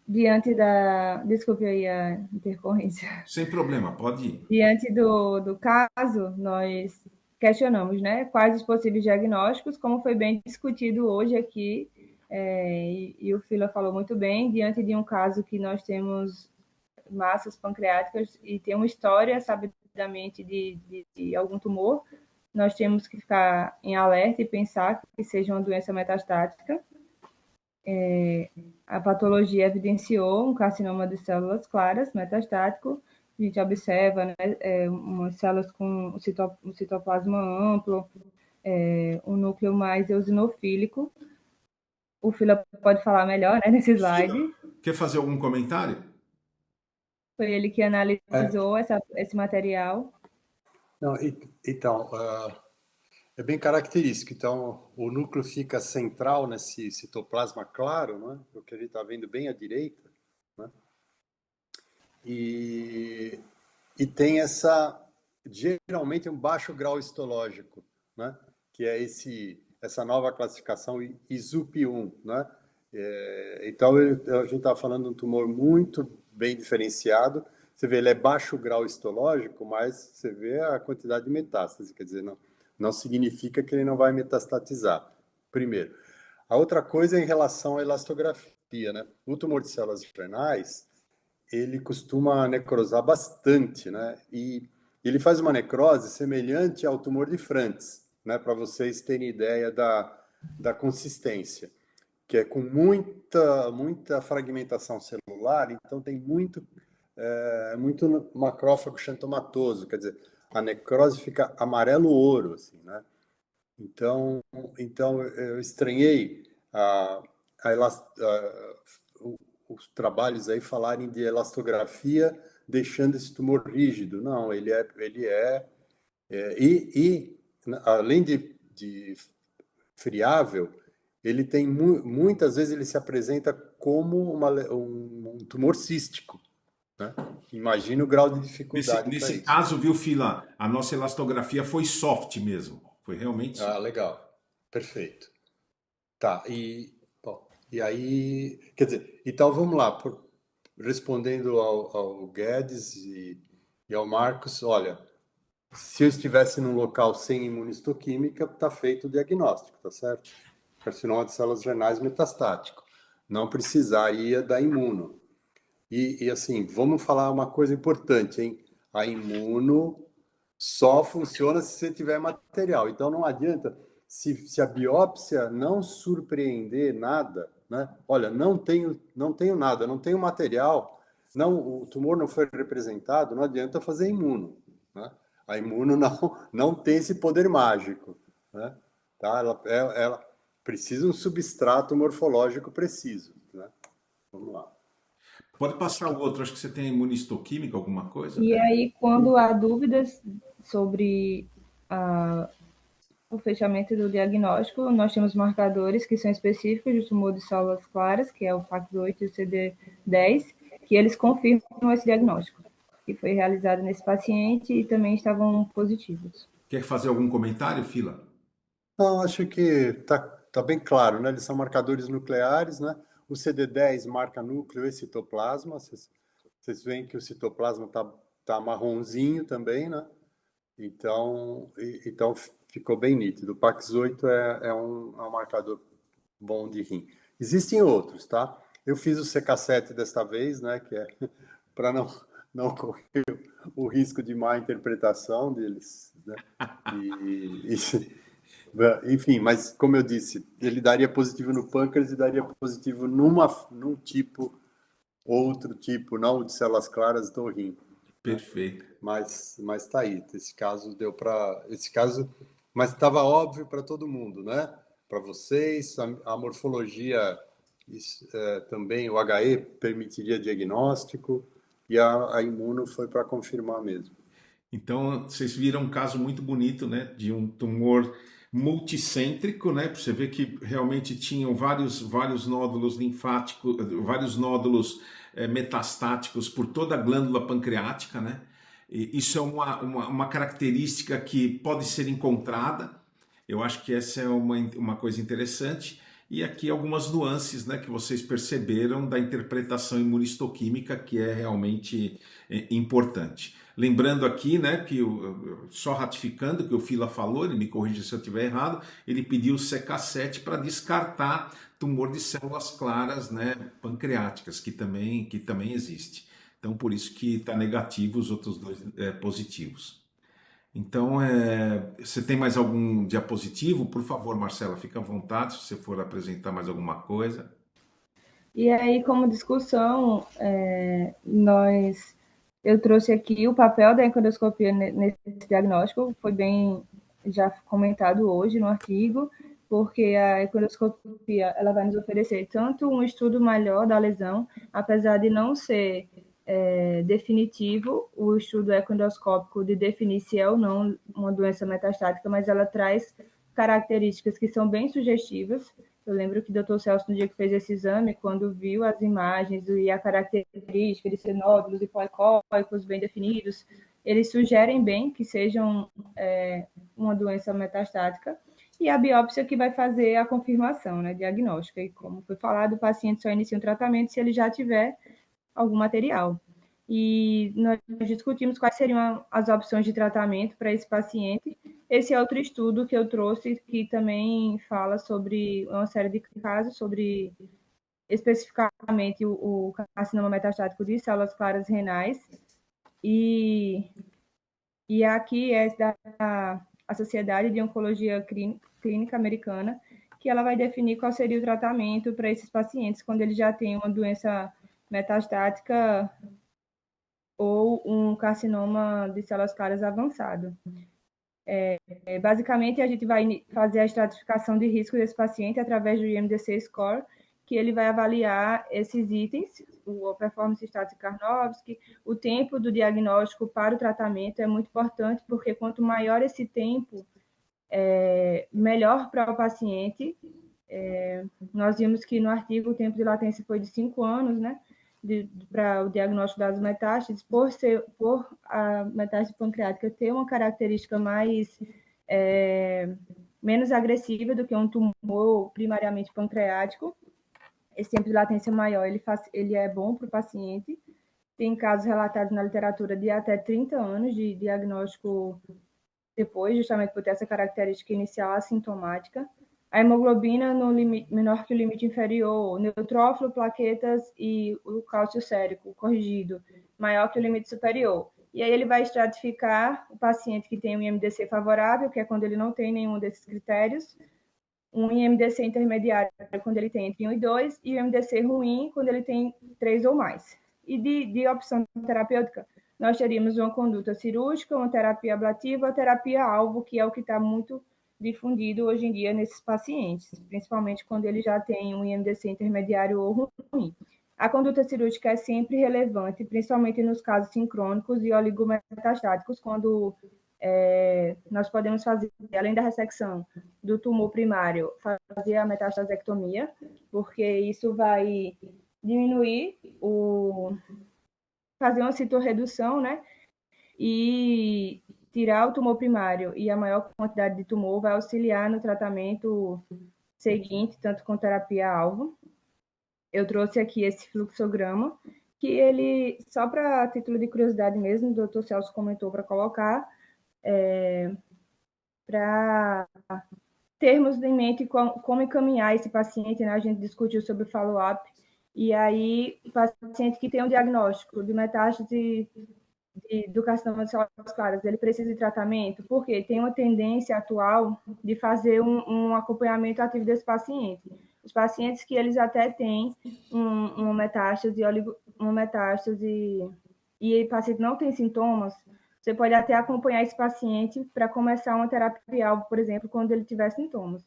diante da... Desculpe aí a intercorrência.
Sem problema, pode ir.
Diante do caso, nós questionamos, né, quais os possíveis diagnósticos, como foi bem discutido hoje aqui, e o Fila falou muito bem, diante de um caso que nós temos massas pancreáticas e tem uma história, sabidamente, de algum tumor, nós temos que ficar em alerta e pensar que seja uma doença metastática. A patologia evidenciou um carcinoma de células claras, metastático. A gente observa, né, umas células com um citoplasma amplo, um núcleo mais eosinofílico. O Fila pode falar melhor, né, nesse slide.
Quer fazer algum comentário?
Foi ele que analisou esse material.
Não, então, é bem característico. Então, o núcleo fica central nesse citoplasma claro, não é? O que a gente está vendo bem à direita, né? E tem geralmente um baixo grau histológico, né? Que é essa nova classificação ISUP1, né? Então, a gente está falando de um tumor muito bem diferenciado. Você vê, ele é baixo grau histológico, mas você vê a quantidade de metástase, quer dizer, não significa que ele não vai metastatizar, primeiro. A outra coisa é em relação à elastografia, né? O tumor de células renais, ele costuma necrosar bastante, né? E ele faz uma necrose semelhante ao tumor de Franz, né? Para vocês terem ideia da consistência, que é com muita fragmentação celular, então tem muito macrófago xantomatoso, quer dizer, a necrose fica amarelo-ouro, assim, né? Então eu estranhei os trabalhos aí falarem de elastografia deixando esse tumor rígido. Não, além de friável, ele tem muitas vezes ele se apresenta como um tumor cístico, né? Imagina o grau de dificuldade para
Nesse
isso.
caso, viu, Fila, a nossa elastografia foi soft mesmo. Foi realmente soft.
Legal. Perfeito. Tá, bom, e aí, quer dizer, então vamos lá, respondendo ao Guedes e ao Marcos, olha, se eu estivesse num local sem imunistoquímica, está feito o diagnóstico, tá certo? Carcinoma de células renais metastático. Não precisaria da imuno. E assim, vamos falar uma coisa importante, hein? A imuno só funciona se você tiver material. Então não adianta, se a biópsia não surpreender nada, né? Olha, não tenho nada, não tenho material, o tumor não foi representado, não adianta fazer imuno, né? A imuno não tem esse poder mágico, né? Tá? Ela precisa um substrato morfológico preciso, né? Vamos lá.
Pode passar o outro, acho que você tem imunistoquímica, alguma coisa?
E aí, quando há dúvidas sobre o fechamento do diagnóstico, nós temos marcadores que são específicos do tumor de células claras, que é o PAX8 e o CD10, que eles confirmam esse diagnóstico, que foi realizado nesse paciente e também estavam positivos.
Quer fazer algum comentário, Fila?
Não, acho que tá bem claro, né? Eles são marcadores nucleares, né? O CD10 marca núcleo e citoplasma. Vocês veem que o citoplasma tá marronzinho também, né? Então ficou bem nítido. O PAX8 é um marcador bom de rim. Existem outros, tá? Eu fiz o CK7 desta vez, né? Que é para não correr o risco de má interpretação deles, né? Enfim, mas como eu disse, ele daria positivo no pâncreas e daria positivo num outro tipo, não de células claras do rim.
Perfeito.
Mas tá aí, esse caso, mas estava óbvio para todo mundo, né? Para vocês, a morfologia também, o HE permitiria diagnóstico e a imuno foi para confirmar mesmo.
Então, vocês viram um caso muito bonito, né, de um tumor multicêntrico, né, para você ver que realmente tinham vários nódulos linfáticos, vários nódulos metastáticos por toda a glândula pancreática, né. E isso é uma característica que pode ser encontrada. Eu acho que essa é uma coisa interessante. E aqui algumas nuances, né, que vocês perceberam da interpretação imunistoquímica, que é realmente importante. Lembrando aqui, né, que só ratificando que o Fila falou, ele me corrige se eu estiver errado, ele pediu o CK7 para descartar tumor de células claras, né, pancreáticas, que também existe. Então, por isso que está negativo, os outros dois positivos. Então, você tem mais algum diapositivo? Por favor, Marcela, fica à vontade se você for apresentar mais alguma coisa.
E aí, como discussão, eu trouxe aqui o papel da endoscopia nesse diagnóstico, foi bem já comentado hoje no artigo, porque a endoscopia ela vai nos oferecer tanto um estudo melhor da lesão, apesar de não ser definitivo o estudo ecoendoscópico de definir se é ou não uma doença metastática, mas ela traz características que são bem sugestivas. Eu lembro que o Dr. Celso, no dia que fez esse exame, quando viu as imagens e a característica de ser nódulos e policóicos bem definidos, eles sugerem bem que sejam uma doença metastática, e a biópsia que vai fazer a confirmação, né, diagnóstica. E como foi falado, o paciente só inicia um tratamento se ele já tiver algum material. E nós discutimos quais seriam as opções de tratamento para esse paciente. Esse é outro estudo que eu trouxe, que também fala sobre uma série de casos, sobre especificamente o carcinoma metastático de células claras renais, e aqui é a Sociedade de Oncologia Clínica Americana, que ela vai definir qual seria o tratamento para esses pacientes quando eles já têm uma doença metastática ou um carcinoma de células claras avançado. Basicamente, a gente vai fazer a estratificação de risco desse paciente através do IMDC Score, que ele vai avaliar esses itens, o Performance Status Karnofsky, o tempo do diagnóstico para o tratamento é muito importante, porque quanto maior esse tempo, melhor para o paciente. Nós vimos que no artigo o tempo de latência foi de 5 anos, né, para o diagnóstico das metástases, por a metástase pancreática ter uma característica menos agressiva do que um tumor primariamente pancreático. Esse tempo de latência maior, ele é bom para o paciente. Tem casos relatados na literatura de até 30 anos de diagnóstico depois, justamente por ter essa característica inicial assintomática. A hemoglobina no limite, menor que o limite inferior, neutrófilo, plaquetas e o cálcio sérico corrigido, maior que o limite superior. E aí ele vai estratificar o paciente que tem um IMDC favorável, que é quando ele não tem nenhum desses critérios, um IMDC intermediário quando ele tem entre 1 e 2, e o IMDC ruim quando ele tem 3 ou mais. E de opção terapêutica, nós teríamos uma conduta cirúrgica, uma terapia ablativa, a terapia-alvo, que é o que está muito difundido hoje em dia nesses pacientes, principalmente quando ele já tem um IMDC intermediário ou ruim. A conduta cirúrgica é sempre relevante, principalmente nos casos sincrônicos e oligometastáticos, quando nós podemos fazer, além da ressecção do tumor primário, fazer a metastasectomia, porque isso vai diminuir fazer uma citorredução, né? E tirar o tumor primário e a maior quantidade de tumor vai auxiliar no tratamento seguinte, tanto com terapia-alvo. Eu trouxe aqui esse fluxograma, que ele, só para título de curiosidade mesmo, o Dr. Celso comentou para colocar, para termos em mente como encaminhar esse paciente, né? A gente discutiu sobre follow-up, e aí o paciente que tem um diagnóstico de metástase do carcinoma de células claras, ele precisa de tratamento, porque tem uma tendência atual de fazer um acompanhamento ativo desse paciente. Os pacientes que eles até têm uma metástase e o paciente não tem sintomas, você pode até acompanhar esse paciente para começar uma terapia-alvo, por exemplo, quando ele tiver sintomas.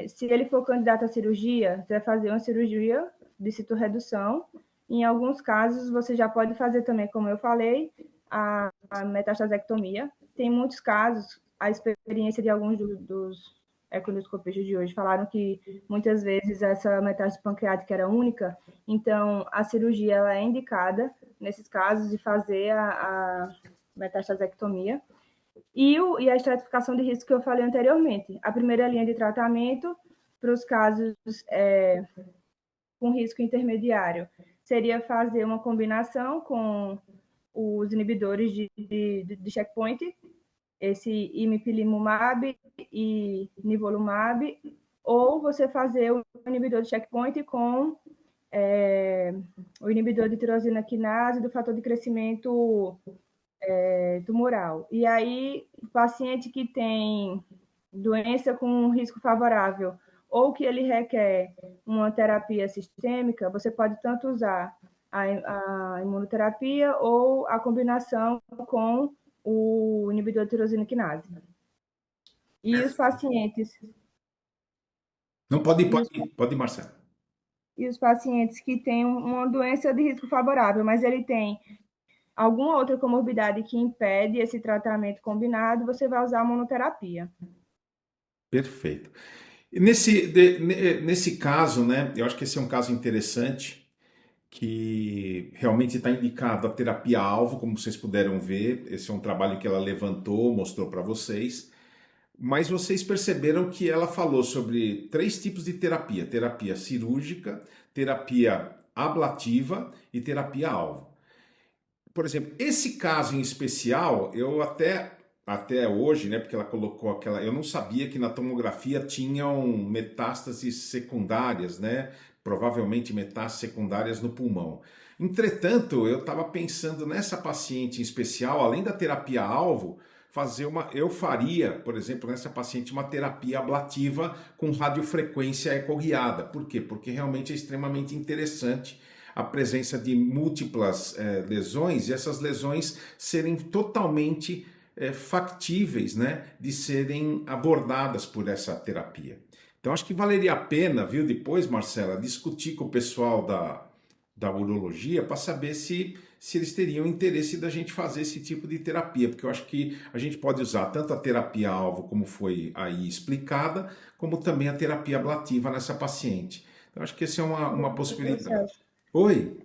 Se ele for candidato à cirurgia, você vai fazer uma cirurgia de citorredução. Em alguns casos, você já pode fazer também, como eu falei, a metastasectomia. Tem muitos casos, a experiência de alguns dos ecoendoscopistas de hoje falaram que muitas vezes essa metástase pancreática era única, então a cirurgia ela é indicada nesses casos de fazer a metastasectomia. E a estratificação de risco que eu falei anteriormente. A primeira linha de tratamento para os casos com risco intermediário seria fazer uma combinação com os inibidores de checkpoint, esse imipilimumab e nivolumab, ou você fazer o inibidor de checkpoint com o inibidor de tirosina quinase do fator de crescimento tumoral. E aí, o paciente que tem doença com risco favorável ou que ele requer uma terapia sistêmica, você pode tanto usar a imunoterapia ou a combinação com o inibidor de tirosina quinase. E os pacientes...
Não, pode ir, Marcelo.
E os pacientes que têm uma doença de risco favorável, mas ele tem alguma outra comorbidade que impede esse tratamento combinado, você vai usar a monoterapia.
Perfeito. Nesse caso, né, eu acho que esse é um caso interessante, que realmente está indicado a terapia-alvo, como vocês puderam ver. Esse é um trabalho que ela levantou, mostrou para vocês. Mas vocês perceberam que ela falou sobre 3 tipos de terapia: terapia cirúrgica, terapia ablativa e terapia-alvo. Por exemplo, esse caso em especial, eu até hoje, né, porque ela colocou aquela... Eu não sabia que na tomografia tinham metástases secundárias, né, provavelmente metástases secundárias no pulmão. Entretanto, eu estava pensando nessa paciente em especial, além da terapia-alvo, eu faria, por exemplo, nessa paciente uma terapia ablativa com radiofrequência ecoguiada. Por quê? Porque realmente é extremamente interessante a presença de múltiplas lesões e essas lesões serem totalmente factíveis, né, de serem abordadas por essa terapia. Então, acho que valeria a pena, viu, depois, Marcela, discutir com o pessoal da urologia para saber se eles teriam interesse da gente fazer esse tipo de terapia, porque eu acho que a gente pode usar tanto a terapia-alvo, como foi aí explicada, como também a terapia ablativa nessa paciente. Então, acho que essa é uma possibilidade. Oi?